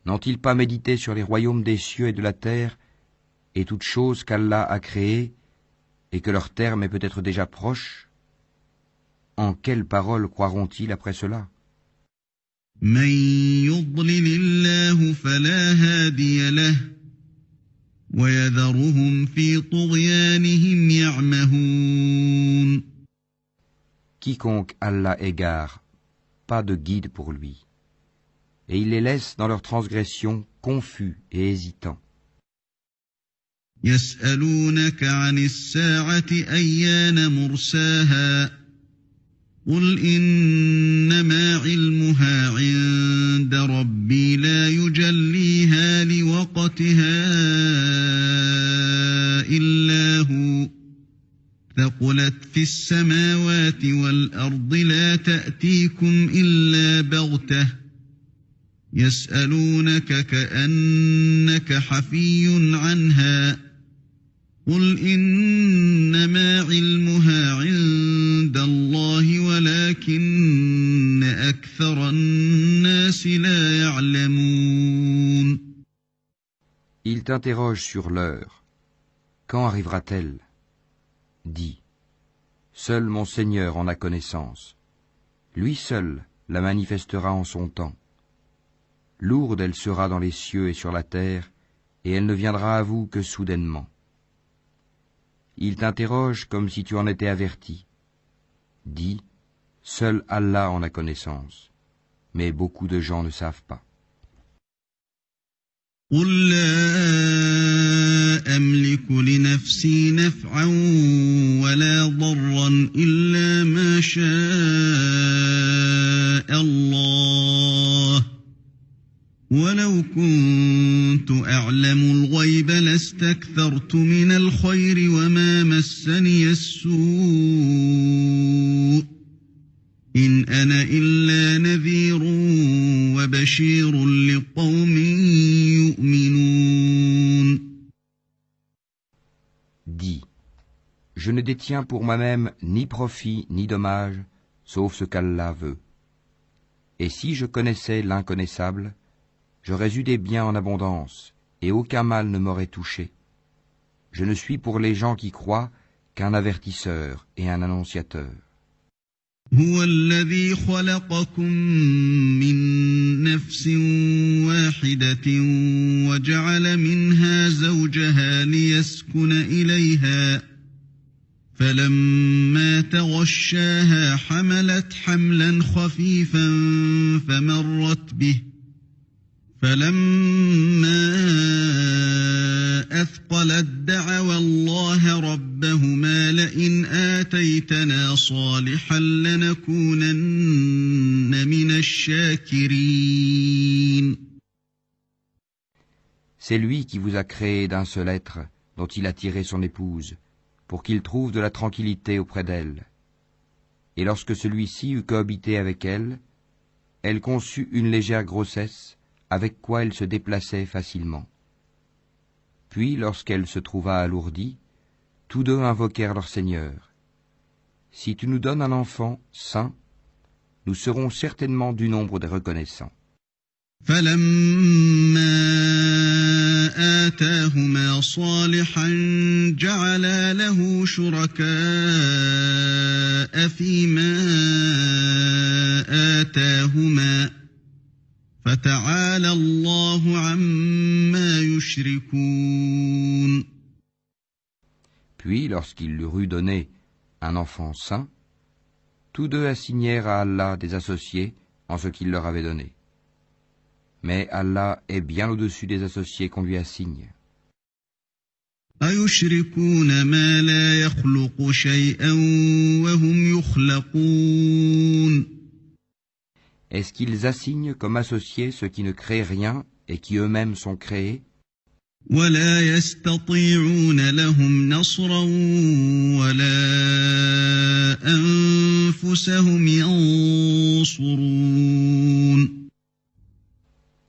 N'ont-ils pas médité sur les royaumes des cieux et de la terre, et toutes choses qu'Allah a créées, et que leur terme est peut-être déjà proche? En quelles paroles croiront-ils après cela? مَن يُضْلِلِ اللَّهُ فَلَا هَادِيَ لَهُ وَيَذَرُهُمْ فِي طُغْيَانِهِمْ يَعْمَهُونَ. Quiconque Allah égare, pas de guide pour lui. Et il les laisse dans leur transgression confus et hésitants. يَسْأَلُونَكَ عَنِ السَّاعَةِ أَيَّانَ مُرْسَاهَا قُلْ إِنَّمَا عِلْمُهَا عِندَ رَبِّي لَا يُجَلِّيهَا لِوَقْتِهَا إِلَّا هُوَ ثقلت في السماوات والأرض لا تأتيكم إلا بغتة يسألونك كأنك حفي عنها قل إنما علمها عند الله ولكن أكثر الناس لا يعلمون. Il t'interroge sur l'heure. Quand arrivera-t-elle? Dis, seul mon Seigneur en a connaissance. Lui seul la manifestera en son temps. Lourde elle sera dans les cieux et sur la terre, et elle ne viendra à vous que soudainement. Il t'interroge comme si tu en étais averti. Dis, seul Allah en a connaissance, mais beaucoup de gens ne savent pas. قل لا أملك لنفسي نفعا ولا ضرا إلا ما شاء الله ولو كنت أعلم الغيب لاستكثرت من الخير وما مسني السوء إن أنا إلا نذير وبشير لقوم يؤمنون. Dis, je ne détiens pour moi-même ni profit ni dommage, sauf ce qu'Allah veut. Et si je connaissais l'inconnaissable, j'aurais eu des biens en abondance, et aucun mal ne m'aurait touché. Je ne suis pour les gens qui croient qu'un avertisseur et un annonciateur. هو الذي خلقكم من نفس واحدة وجعل منها زوجها ليسكن إليها فلما تغشاها حملت حملا خفيفا فمرت به فلما أثقلت دعوا الله ربهما لئن آتيتنا صالحا لنكونن من الشاكرين. C'est lui qui vous a créé d'un seul être, dont il a tiré son épouse, pour qu'il trouve de la tranquillité auprès d'elle. Et lorsque celui-ci eut cohabité avec elle, elle conçut une légère grossesse, avec quoi elle se déplaçait facilement. Puis, lorsqu'elle se trouva alourdie, tous deux invoquèrent leur Seigneur. Si tu nous donnes un enfant saint, nous serons certainement du nombre des reconnaissants. آتاهما صالحا جعلا له شركاء فيما آتاهما فتعالى الله عما يشركون. Puis, lorsqu'il leur eut donné un enfant saint, tous deux assignèrent à Allah des associés en ce qu'il leur avait donné. Mais Allah est bien au-dessus des associés qu'on lui assigne. أَيُشْرِكُونَ مَا لَا يَخْلُقُ شَيْئًا وَهُمْ يُخْلَقُونَ. Est-ce qu'ils assignent comme associés ceux qui ne créent rien et qui eux-mêmes sont créés? وَلَا يَسْتَطِيعُونَ لَهُمْ نَصْرًا وَلَا أَنفُسَهُمْ يَنصُرُونَ.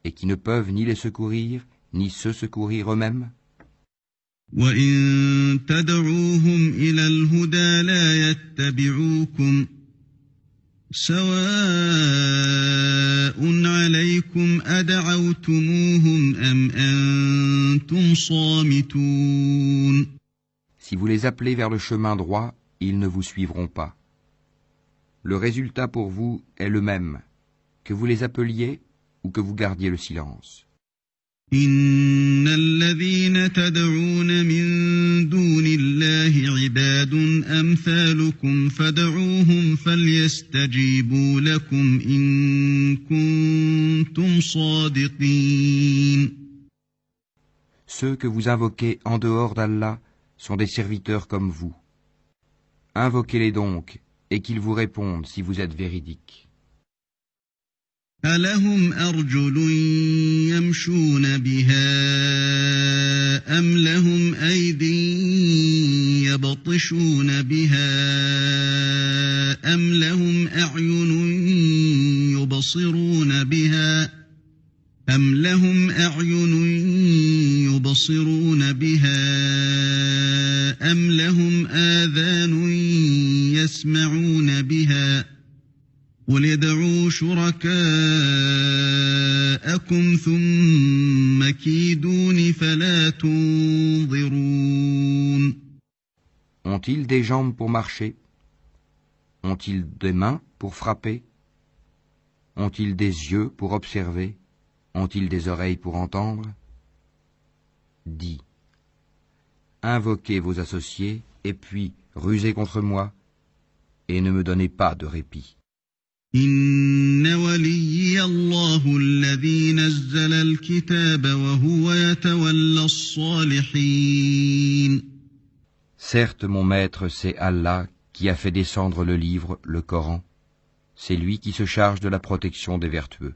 Et qui ne peuvent ni les secourir, ni se secourir eux-mêmes? وَإِن تَدْعُوهُمْ إِلَى الْهُدَى لَا يَتَّبِعُوكُمْ سَوَاءٌ عَلَيْكُمْ أَدْعَوْتُمُوهُمْ أَمْ أَنْتُمْ صَامِتُونَ. Si vous les appelez vers le chemin droit, ils ne vous suivront pas. Le résultat pour vous est le même, que vous les appeliez ou que vous gardiez le silence. إِنَّ الَّذِينَ تَدْعُونَ مِن دُونِ اللَّهِ عِبَادٌ أَمْثَالُكُمْ فَادْعُوهُمْ فَلْيَسْتَجِيبُوا لَكُمْ إِن كُنتُمْ صَادِقِينَ. Ceux que vous invoquez en dehors d'Allah sont des serviteurs comme vous. Invoquez-les donc, et qu'ils vous répondent si vous êtes véridiques. ألهم أرجل يمشون بها أم لهم أيد يبطشون بها أم لهم أعين يبصرون بها أم لهم أعين يبصرون بها أم لهم آذان يسمعون بها قل ادعوا شركاءكم ثم كيدون فلا تنظرون. Ont-ils des jambes pour marcher? Ont-ils des mains pour frapper? Ont-ils des yeux pour observer? Ont-ils des oreilles pour entendre? Dis, invoquez vos associés et puis rusez contre moi et ne me donnez pas de répit. إن وليي الله الذي نزل الكتاب وهو يتولى الصالحين. Certes, mon maître, c'est Allah qui a fait descendre le livre, le Coran. C'est lui qui se charge de la protection des vertueux.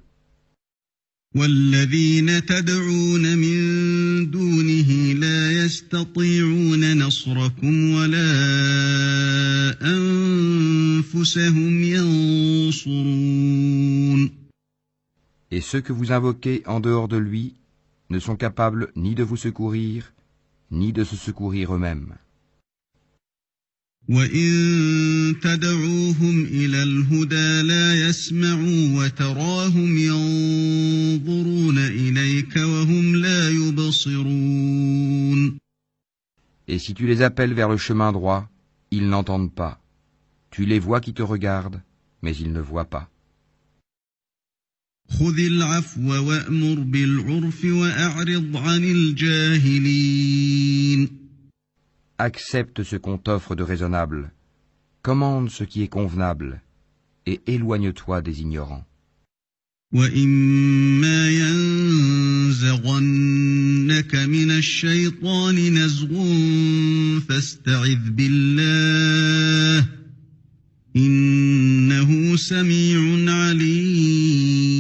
والذين تدعون من دونه لا يستطيعون نصركم ولا أنفسهم ينصرون. Et ceux que vous invoquez en dehors de lui ne sont capables ni de vous secourir, ni de se secourir eux-mêmes. وَإِن تَدْعُوهُمْ إِلَى الْهُدَى لَا يَسْمَعُوا وَتَرَاهُمْ يَنظُرُونَ إِلَيْكَ وَهُمْ لَا يُبْصِرُونَ. Et si tu les appelles vers le chemin droit, ils n'entendent pas. Tu les vois qui te regardent, mais ils ne voient pas. خُذِ الْعَفْوَ وَأْمُرْ بِالْعُرْفِ وَأَعْرِضْ عَنِ الْجَاهِلِينَ. Accepte ce qu'on t'offre de raisonnable, commande ce qui est convenable, et éloigne-toi des ignorants. وَإِمَّا يَنزَغَنَّكَ مِنَ الشَّيْطَانِ نَزْغٌ فَاسْتَعِذْ بِاللَّهِ إِنَّهُ سَمِيعٌ عَلِيمٌ.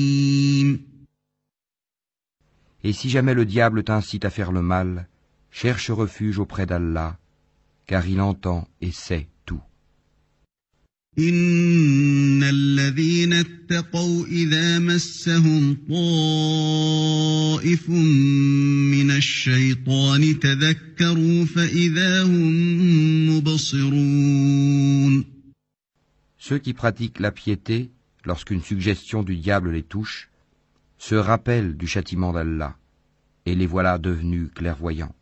Et si jamais le diable t'incite à faire le mal, cherche refuge auprès d'Allah, car il entend et sait tout. إِنَّ الَّذِينَ اتَّقَوْا إِذَا مَسَّهُمْ طَائِفٌ مِّنَ الشَّيْطَانِ تَذَكَّرُوا فَإِذَا هُم مُّبْصِرُونَ. Ceux qui pratiquent la piété, lorsqu'une suggestion du diable les touche, se rappellent du châtiment d'Allah, et les voilà devenus clairvoyants.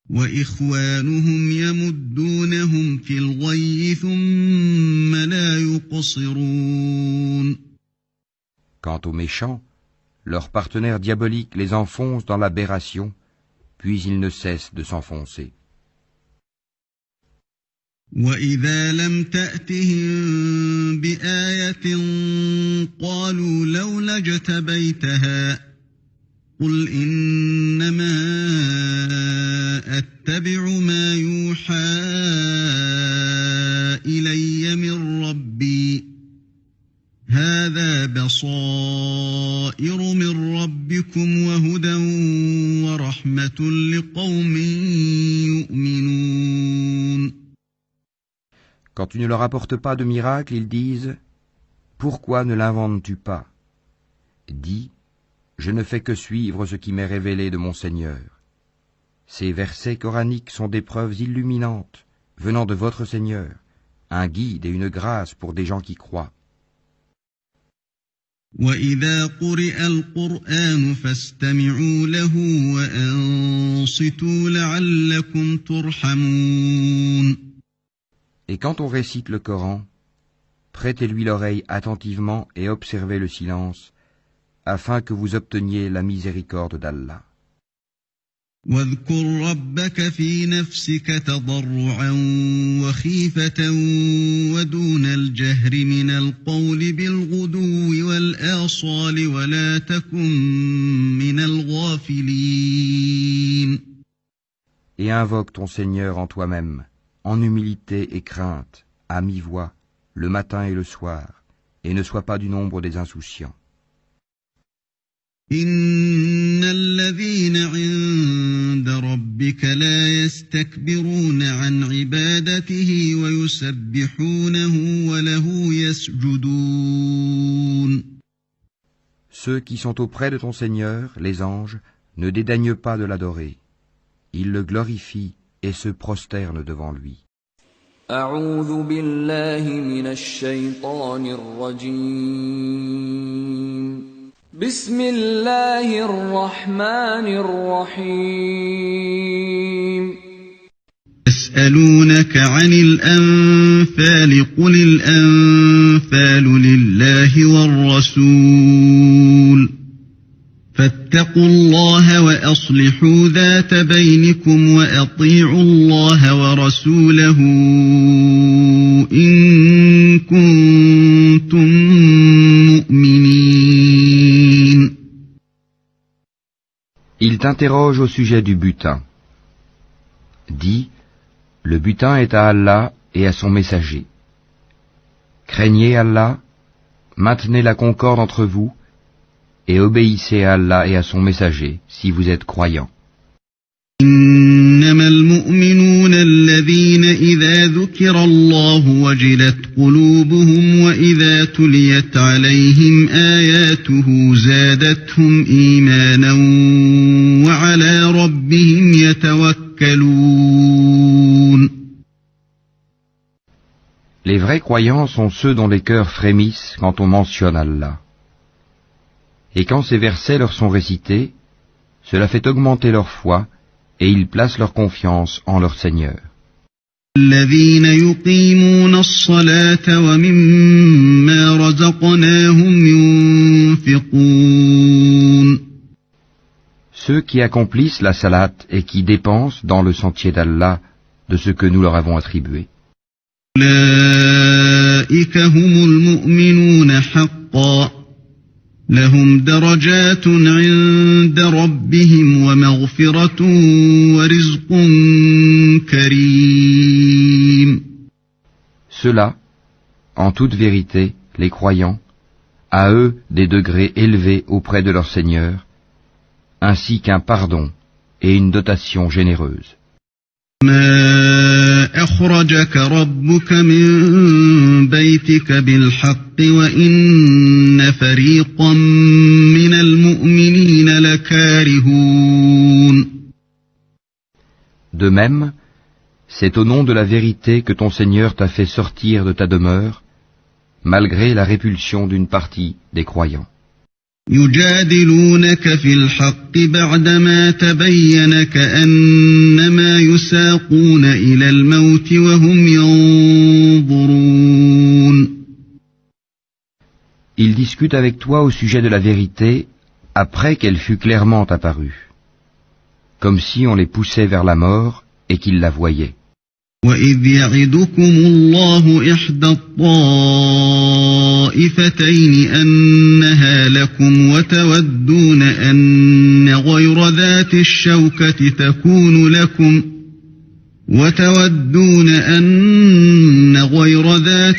وَإِخْوَانُهُمْ يَمُدُّونَهُمْ فِي الْغَيِّ ثُمَّ لَا يُقْصِرُونَ. Quant aux méchants, leurs partenaires diaboliques les enfoncent dans l'aberration, puis ils ne cessent de s'enfoncer. وَإِذَا لَمْ تَأْتِهِم بِآيَةٍ قَالُوا لَوْلَا اجْتَبَيْتَهَا قُلْ إِنَّمَا أَتَّبِعُ مَا يُوحَى إِلَيَّ مِن رَّبِّي هَذَا بَصَائِرُ مِن رَّبِّكُمْ وَهُدًى وَرَحْمَةٌ لِقَوْمٍ يُؤْمِنُونَ. Quand tu ne leur apportes pas de miracle, ils disent « Pourquoi ne l'inventes-tu pas ?» Dis « Je ne fais que suivre ce qui m'est révélé de mon Seigneur. » Ces versets coraniques sont des preuves illuminantes, venant de votre Seigneur, un guide et une grâce pour des gens qui croient. وَإِذَا قُرِئَ الْقُرْآنُ فَاسْتَمِعُوا لَهُ وَأَنصِتُوا لَعَلَّكُمْ تُرْحَمُونَ. Et quand on récite le Coran, prêtez-lui l'oreille attentivement et observez le silence, afin que vous obteniez la miséricorde d'Allah. واذكر ربك في نفسك تضرعا وخيفة ودون الجهر من القول بالغدو والآصال ولا تكن من الغافلين. Et invoque ton Seigneur en toi-même, en humilité et crainte, à mi-voix, le matin et le soir, et ne sois pas du nombre des insouciants. إن الذين عند ربك لا يستكبرون عن عبادته ويسبحونه وله يسجدون. Ceux qui sont auprès de ton Seigneur, les anges, ne dédaignent pas de l'adorer. Ils le glorifient et se prosternent devant lui. أعوذ بالله من الشيطان الرجيم. بسم الله الرحمن الرحيم. يسألونك عن الأنفال قل الأنفال لله والرسول فاتقوا الله وأصلحوا ذات بينكم وأطيعوا الله ورسوله إن كنتم مؤمنين. Ils t'interrogent au sujet du butin. Dis, le butin est à Allah et à son messager. Craignez Allah, maintenez la concorde entre vous, et obéissez à Allah et à son messager, si vous êtes croyants. إنما المؤمنون الذين إذا ذكر الله وجلت قلوبهم وإذا تليت عليهم آياته زادتهم إيمانا وعلى ربهم يتوكلون. Les vrais croyants sont ceux dont les cœurs frémissent quand on mentionne Allah. Et quand ces versets leur sont récités, cela fait augmenter leur foi et ils placent leur confiance en leur Seigneur. الذين يقيمون الصلاة ومما رزقناهم ينفقون. Ceux qui accomplissent la salat et qui dépensent dans le sentier d'Allah de ce que nous leur avons attribué. أولئك هم المؤمنون حقا لهم درجات عند ربهم ومغفرة ورزق كريم. Ceux-là, en toute vérité, les croyants, à eux des degrés élevés auprès de leur Seigneur, ainsi qu'un pardon et une dotation généreuse. ما أخرجك ربك من بيتك بالحق وإن فريقا من المؤمنين لكارهون. De même, c'est au nom de la vérité que ton Seigneur t'a fait sortir de ta demeure, malgré la répulsion d'une partie des croyants. يجادلونك في الحق بعدما تبين كأنما يساقون إلى الموت وهم ينظرون. Ils discutent avec toi au sujet de la vérité après qu'elle fut clairement apparue, comme si on les poussait vers la mort et qu'ils la voyaient. وَإِذْ يَعِدُكُمُ اللَّهُ إِحْدَى الطَّائِفَتَيْنِ أَنَّهَا لَكُمْ وَتَوَدُّونَ أَنَّ غَيْرَ ذَاتِ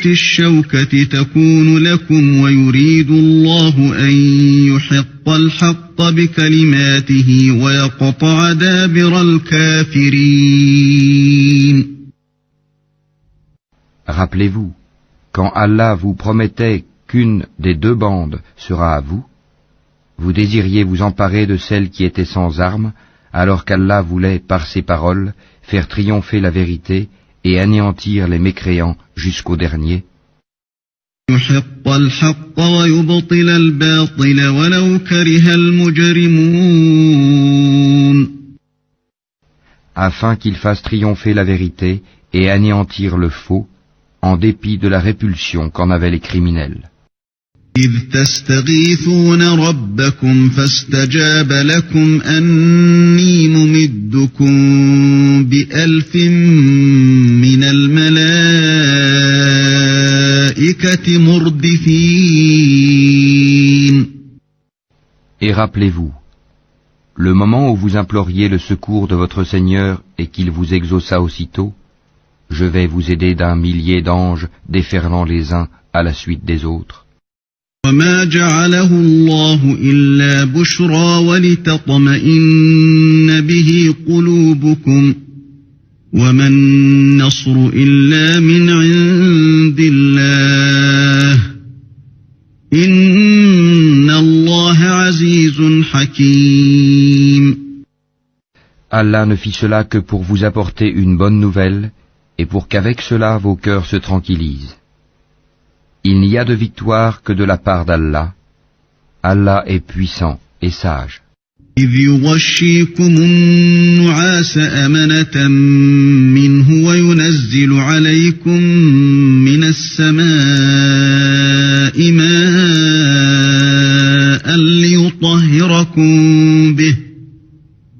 الشَّوْكَةِ تَكُونُ لَكُمْ وَيُرِيدُ اللَّهُ أَن يُحِقَّ الْحَقَّ بِكَلِمَاتِهِ وَيَقْطَعَ دَابِرَ الْكَافِرِينَ. Rappelez-vous, quand Allah vous promettait qu'une des deux bandes sera à vous, vous désiriez vous emparer de celle qui était sans armes, alors qu'Allah voulait, par ses paroles, faire triompher la vérité et anéantir les mécréants jusqu'au dernier. يُحِقَّ الْحَقَّ وَيُبْطِلَ الْبَاطِلَ وَلَوْ كَرِهَ الْمُجْرِمُونَ. Afin qu'il fasse triompher la vérité et anéantir le faux, en dépit de la répulsion qu'en avaient les criminels. إِذْ تَسْتَغِيثُونَ رَبَّكُمْ فَاسْتَجَابَ لَكُمْ أَنِّي مُمِدُّكُمْ بِأَلْفٍ مِّنَ الْمَلَائِكَةِ مُرْدِفِينَ. Et rappelez-vous, le moment où vous imploriez le secours de votre Seigneur et qu'il vous exauça aussitôt, je vais vous aider d'1 millier d'anges déferlant les uns à la suite des autres. وما جعله الله إلا بشرى ولتطمئن به قلوبكم وما النصر إلا من عند الله إن الله عزيز حكيم. Allah ne fit cela que pour vous apporter une bonne nouvelle et pour qu'avec cela vos cœurs se tranquillisent. Il n'y a de victoire que de la part d'Allah. Allah est puissant et sage. إذ يغشيكم النعاس أمنة منه وينزل عليكم من السماء ماء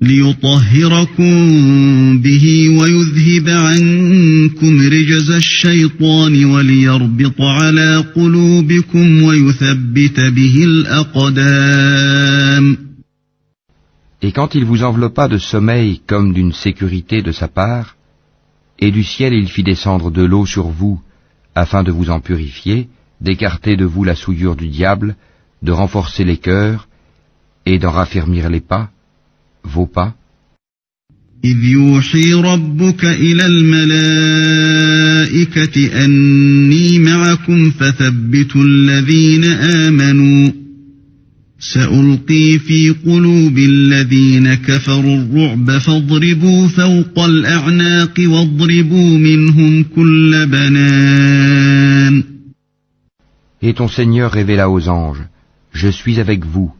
ليطهركم به ويذهب عنكم رجز الشيطان وليربط على قلوبكم ويثبت به الأقدام. Et quand il vous enveloppa de sommeil comme d'une sécurité de sa part, et du ciel il fit descendre de l'eau sur vous, afin de vous en purifier, d'écarter de vous la souillure du diable, de renforcer les cœurs, et d'en raffermir les pas, vos pas. إذ يوحي ربك إلى الملائكة أني معكم فثبتوا الذين آمنوا سألقي في قلوب الذين كفروا الرعب فاضربوا فوق الأعناق واضربوا منهم كل بنان. Et ton Seigneur révéla aux anges, je suis avec vous.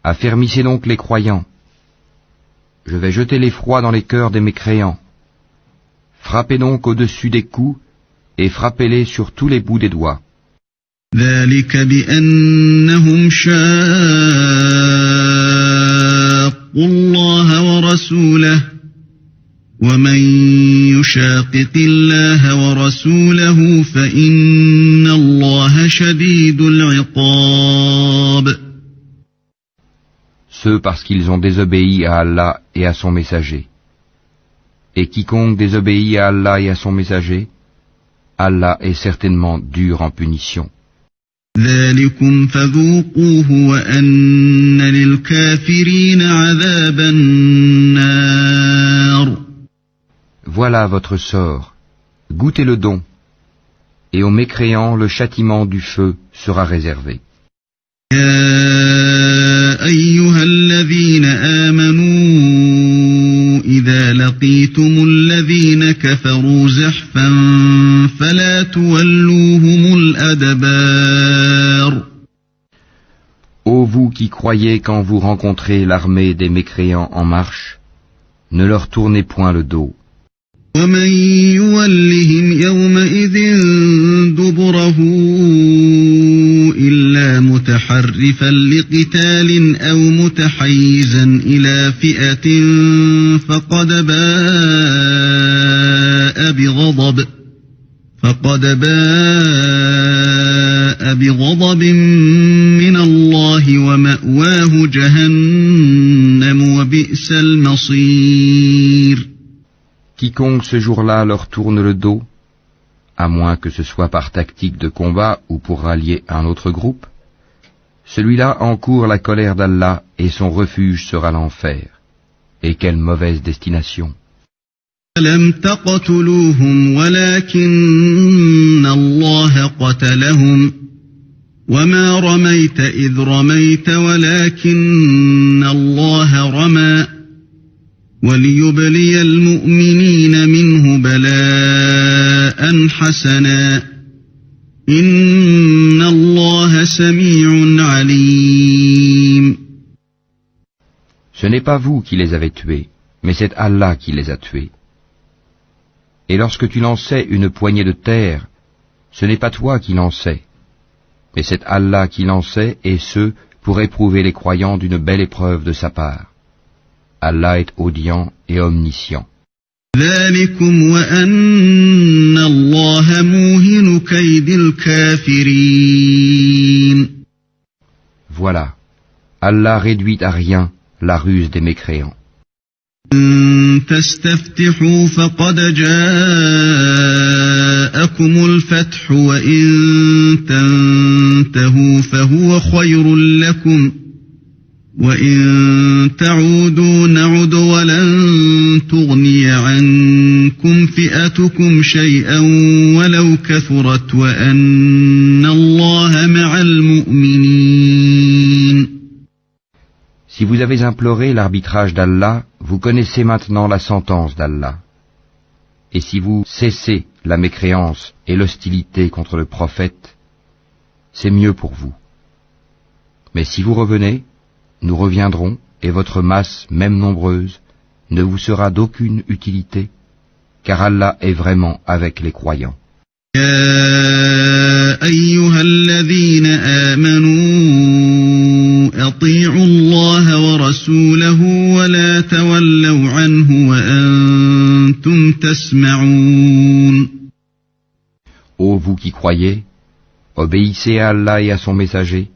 Affermissez donc les croyants. Je vais jeter l'effroi dans les cœurs des mécréants. Frappez donc au-dessus des coups et frappez-les sur tous les bouts des doigts. ذلك بأنهم شاقوا الله ورسوله ومن يشاقق الله ورسوله فإن الله شديد العقاب. Ceux parce qu'ils ont désobéi à Allah et à son messager. Et quiconque désobéit à Allah et à son messager, Allah est certainement dur en punition. ذلكم فذوقوه وأن للكافرين عذاب النار. Voilà votre sort, goûtez le don, et aux mécréants le châtiment du feu sera réservé. يا أيها الذين آمنوا إذا لقيتم الذين كفروا زحفا فلا تولوهم الأدبار. Ô vous qui croyez quand vous rencontrez l'armée des mécréants en marche, ne leur tournez point le dos. ومن يولهم يومئذ دبره إلا متحرفا لقتال أو متحيزا إلى فئة فقد باء بغضب من الله ومأواه جهنم وبئس المصير. Quiconque ce jour-là leur tourne le dos, à moins que ce soit par tactique de combat ou pour rallier un autre groupe, celui-là encourt la colère d'Allah et son refuge sera l'enfer. Et quelle mauvaise destination! لم تقتلوهم ولكن الله قتلهم وما رميت إذ رميت ولكن الله رمى وليبلي المؤمنين منه بلاء حسنا إن الله سميع عليم. Ce n'est pas vous qui les avez tués, mais c'est Allah qui les a tués. Et lorsque tu lançais une poignée de terre, ce n'est pas toi qui lançais, mais c'est Allah qui lançait, et ce, pour éprouver les croyants d'une belle épreuve de sa part. Allah est audient et omniscient. ذلكم وأن الله موهن كيد الكافرين. Voilà, Allah réduit à rien la ruse des mécréants. تستفتحوا فقد جاءكم الفتح وإن تنتهوا فهو خير لكم وإن تعودوا نعد ولن تغني عنكم فئتكم شيئا ولو كثرت وأن الله مع المؤمنين. Si vous avez imploré l'arbitrage d'Allah, vous connaissez maintenant la sentence d'Allah. Et si vous cessez la mécréance et l'hostilité contre le prophète, c'est mieux pour vous. Mais si vous revenez, nous reviendrons, et votre masse, même nombreuse, ne vous sera d'aucune utilité, car Allah est vraiment avec les croyants. يا أيها الذين آمنوا أطيعوا الله ورسوله ولا تولوا عنه وأنتم تسمعون. Ô vous qui croyez, obéissez à Allah et à son messager,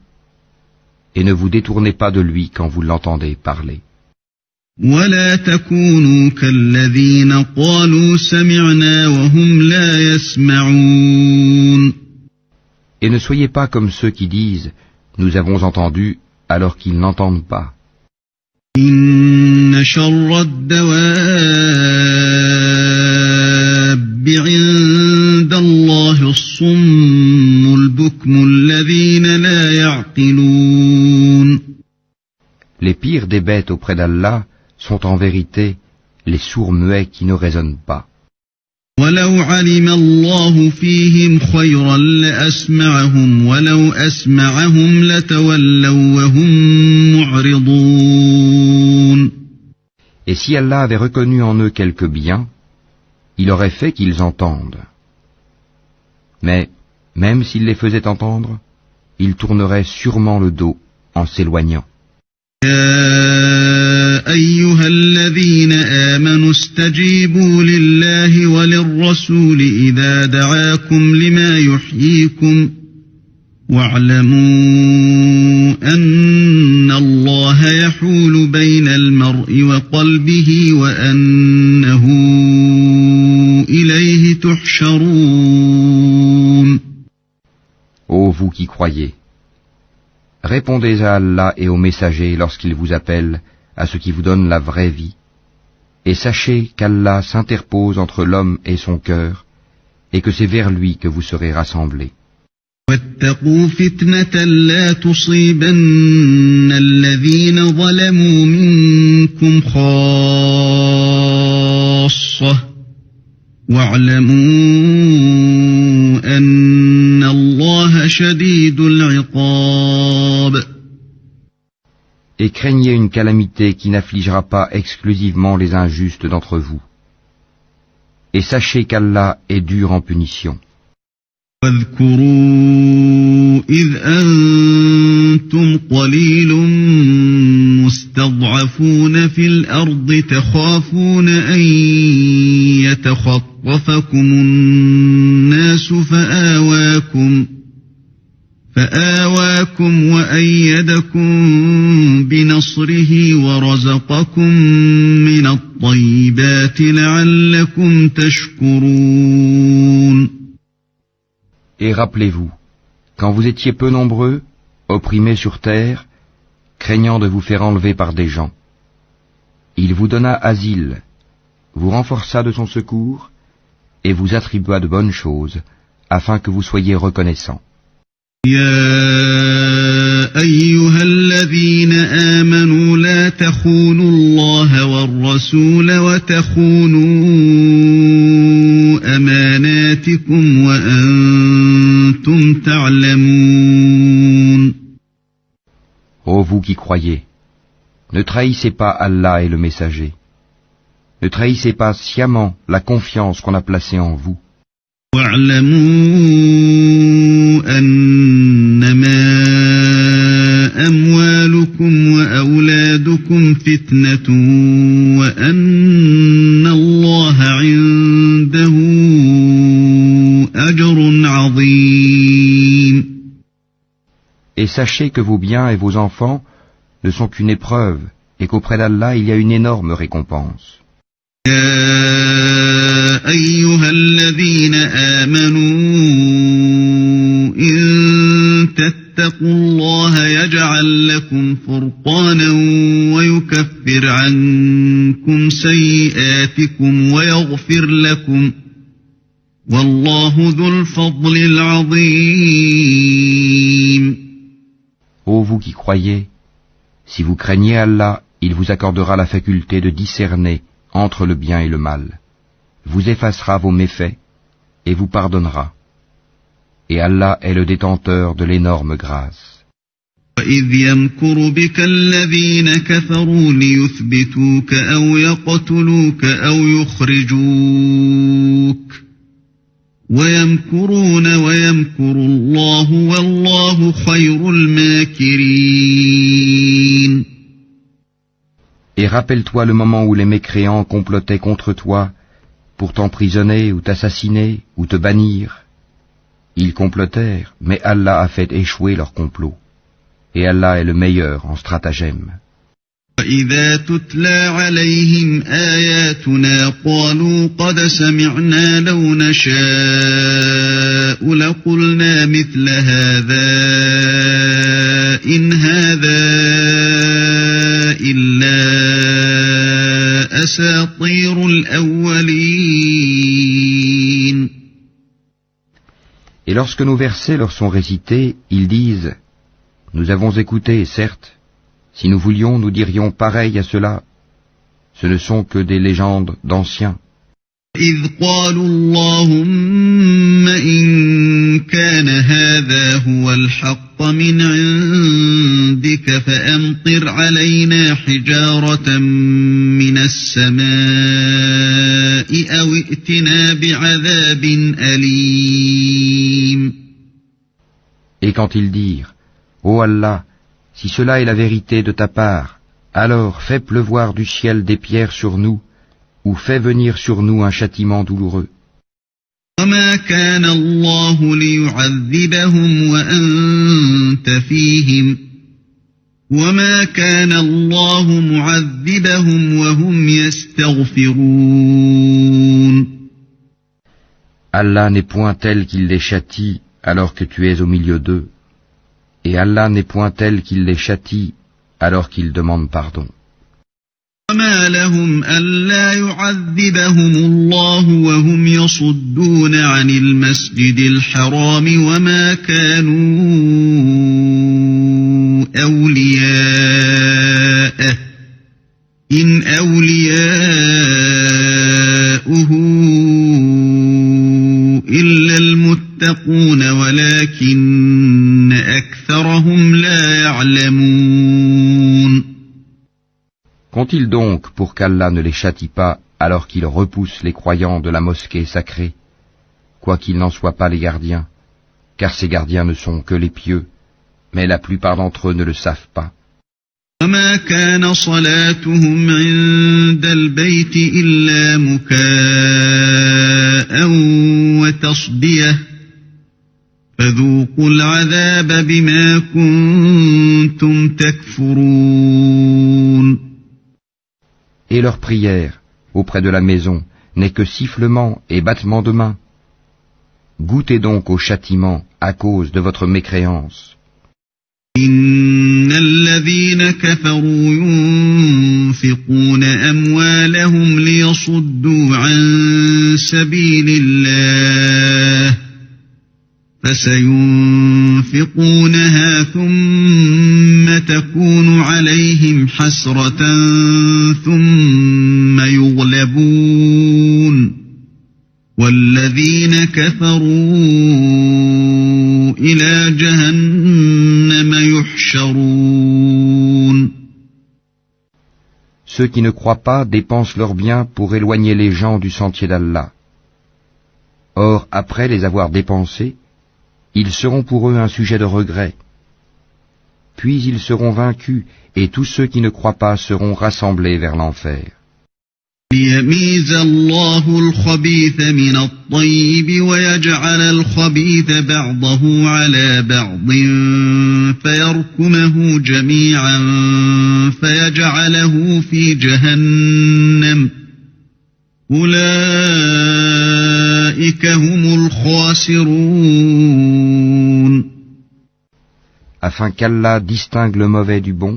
et ne vous détournez pas de lui quand vous l'entendez parler. ولا تكونوا كالذين قالوا سمعنا وهم لا يسمعون. Et ne soyez pas comme ceux qui disent « Nous avons entendu » alors qu'ils n'entendent pas. إن شر الدواب عند الله الصم البكم الذين لا يعقلون. Les pires des bêtes auprès d'Allah sont en vérité les sourds muets qui ne raisonnent pas. ولو علم الله فيهم خيرا لأسمعهم ولو أسمعهم لتولوا وهم معرضون. Et si Allah avait reconnu en eux quelque bien, il aurait fait qu'ils entendent. Mais, même s'il les faisait entendre, ils tourneraient sûrement le dos en s'éloignant. يا أيها الذين آمنوا استجيبوا لله وللرسول إذا دعاكم لما يحييكم واعلموا أن الله يحول بين المرء وقلبه وأنه إليه تحشرون. Ô vous qui croyez, répondez à Allah et aux messagers lorsqu'ils vous appellent à ce qui vous donne la vraie vie, et sachez qu'Allah s'interpose entre l'homme et son cœur, et que c'est vers lui que vous serez rassemblés. واتقوا فتنة لا تصيبن الذين ظلموا منكم خاصة واعلموا أن الله شديد العقاب. Et craignez une calamité qui n'affligera pas exclusivement les injustes d'entre vous. Et sachez qu'Allah est dur en punition. واذكروا إذ أنتم قليل مستضعفون في الأرض تخافون أن يتخطفكم الناس فآواكم وأيدكم بنصره ورزقكم من الطيبات لعلكم تشكرون. Et rappelez-vous, quand vous étiez peu nombreux, opprimés sur terre, craignant de vous faire enlever par des gens, il vous donna asile, vous renforça de son secours, et vous attribua de bonnes choses, afin que vous soyez reconnaissants. يا أيها الذين آمنوا لا تخونوا الله والرسول وتخونوا أماناتكم وأنتم تعلمون. Ô vous qui croyez, ne trahissez pas Allah et le messager. Ne trahissez pas sciemment la confiance qu'on a placée en vous. واعلموا أنما أموالكم وأولادكم فتنة وأن الله عنده أجر عظيم. Et sachez que vos biens et vos enfants ne sont qu'une épreuve, et qu'auprès d'Allah il y a une énorme récompense. يا أيها الذين آمنوا إن تتقوا الله يجعل لكم فرقانا ويكفر عنكم سيئاتكم ويغفر لكم والله ذو الفضل العظيم. Ô vous qui croyez, si vous craignez Allah, il vous accordera la faculté de discerner entre le bien et le mal, vous effacera vos méfaits et vous pardonnera. Et Allah est le détenteur de l'énorme grâce. وَإِذْ يَمْكُرُ بِكَ الَّذِينَ كَفَرُوا لِيُثْبِتُوكَ أَوْ يَقْتُلُوكَ أَوْ يُخْرِجُوكَ وَيَمْكُرُونَ وَيَمْكُرُ اللَّهُ وَاللَّهُ خَيْرُ الْمَاكِرِينَ. Et rappelle-toi le moment où les mécréants complotaient contre toi pour t'emprisonner ou t'assassiner ou te bannir. Ils complotèrent, mais Allah a fait échouer leur complot. Et Allah est le meilleur en stratagème. وَإِذَا تُتْلَى عَلَيْهِمْ آيَاتُنَا قَالُوا قَدْ سَمِعْنَا لَوْ نَشَاءُ لَقُلْنَا مِثْلَ هَذَا إِنْ هَذَا إِلَّا أَسَاطِيرُ الْأَوَّلِينَ. Et lorsque nos versets leur sont récités, ils disent « Nous avons écouté, certes. Si nous voulions, nous dirions pareil à cela. Ce ne sont que des légendes d'anciens. » إِذْ قَالُوا اللَّهُمَّ إِن كَانَ هَذَا هُوَ الْحَقَّ مِنْ عِندِكَ فَأَمْطِرْ عَلَيْنَا حِجَارَةً مِنَ السَّمَاءِ أَوْ ائْتِنَا بِعَذَابٍ أَلِيمٍ. Et quand ils dirent « Ô Allah, si cela est la vérité de ta part, alors fais pleuvoir du ciel des pierres sur nous, ou fais venir sur nous un châtiment douloureux. » وَمَا كَانَ اللَّهُ لِيُعَذِّبَهُمْ وَأَنْتَ فِيهِمْ وَمَا كَانَ اللَّهُ مُعَذِّبَهُمْ وَهُمْ يَسْتَغْفِرُونَ. Allah n'est point tel qu'il les châtie alors que tu es au milieu d'eux, et Allah n'est point tel qu'il les châtie alors qu'ils demandent pardon. وَمَا لَهُمْ أَلَّا يُعَذِّبَهُمُ اللَّهُ وَهُمْ يَصُدُّونَ عَنِ الْمَسْجِدِ الْحَرَامِ وَمَا كَانُوا أَوْلِيَاءَهُ إِنْ أَوْلِيَاؤُهُ إِلَّا الْمُتَّقُونَ وَلَكِنَّ أَكْثَرَهُمْ لَا يَعْلَمُونَ. Qu'ont-ils donc pour qu'Allah ne les châtie pas alors qu'ils repoussent les croyants de la mosquée sacrée, quoiqu'ils n'en soient pas les gardiens, car ces gardiens ne sont que les pieux, mais la plupart d'entre eux ne le savent pas. وَمَا كَانَ صَلَاتُهُمْ عِندَ الْبَيْتِ إِلَّا مُكَاءً وَتَصْدِيَةً فَذُوقُوا الْعَذَابَ بِمَا كُنتُمْ تَكْفُرُونَ. Et leur prière, auprès de la maison, n'est que sifflement et battement de main. Goûtez donc au châtiment à cause de votre mécréance. إِنَّ الَّذِينَ كَفَرُوا يُنْفِقُونَ أَمْوَالَهُمْ لِيَصُدُّوا عَنْ سَبِيلِ اللَّهِ فَسَيُنْفِقُونَهَا ثُمَّ تَكُونُ عَلَيْهِمْ حَسْرَةً ثُمَّ يُغْلَبُونَ وَالَّذِينَ كَفَرُوا إِلَى جَهَنَّمَ يُحْشَرُونَ. Ceux qui ne croient pas dépensent leurs biens pour éloigner les gens du sentier d'Allah. Or, après les avoir dépensés, ils seront pour eux un sujet de regret. Puis ils seront vaincus, et tous ceux qui ne croient pas seront rassemblés vers l'enfer. لِيَمِيزَ اللَّهُ الْخَبِيثَ مِنَ الطَّيِّبِ وَيَجْعَلَ الْخَبِيثَ بَعْضَهُ عَلَى بَعْضٍ فَيَرْكُمَهُ جَمِيعًا فَيَجْعَلَهُ فِي جَهَنَّمَ أُولَئِكَ هُمُ الْخَاسِرُونَ. afin qu'Allah distingue le mauvais du bon,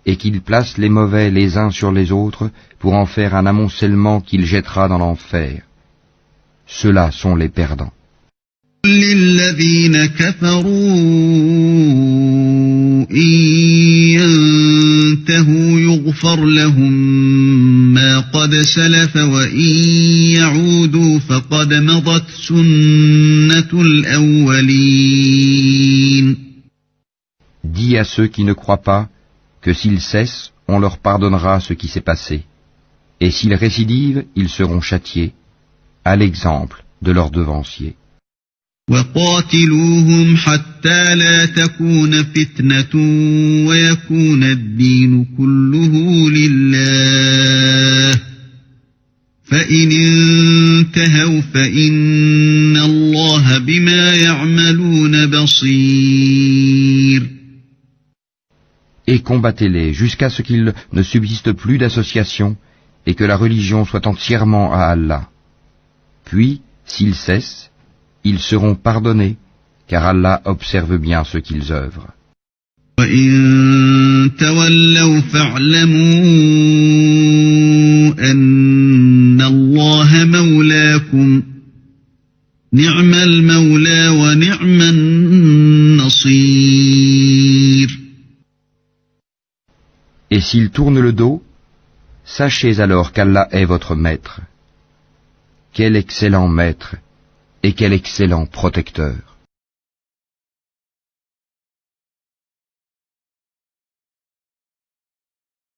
et qu'il place les mauvais les uns sur les autres pour en faire un amoncellement qu'il jettera dans l'enfer. Ceux-là sont les perdants. للذين كفروا إن ينتهوا يغفر لهم ما قد سلف وإن يعودوا فقد مضت سنة الأولين. Dis à ceux qui ne croient pas que s'ils cessent, on leur pardonnera ce qui s'est passé, et s'ils récidivent, ils seront châtiés, à l'exemple de leurs devanciers. وقاتلوهم حتى لا تكون فتنة ويكون الدين كله لله فإن انتهوا فإن الله بما يعملون بصير. Et combattez-les jusqu'à ce qu'il ne subsiste plus d'association et que la religion soit entièrement à Allah. Puis, s'ils cessent, ils seront pardonnés, car Allah observe bien ce qu'ils œuvrent. وَإِن تَوَلَّوْا فَاعْلَمُوا أَنَّ اللَّهَ مَوْلَاكُمْ نِعْمَ الْمَوْلَى وَنِعْمَ النَّصِيرُ. Et s'ils tournent le dos, sachez alors qu'Allah est votre maître. Quel excellent maître et quel excellent protecteur.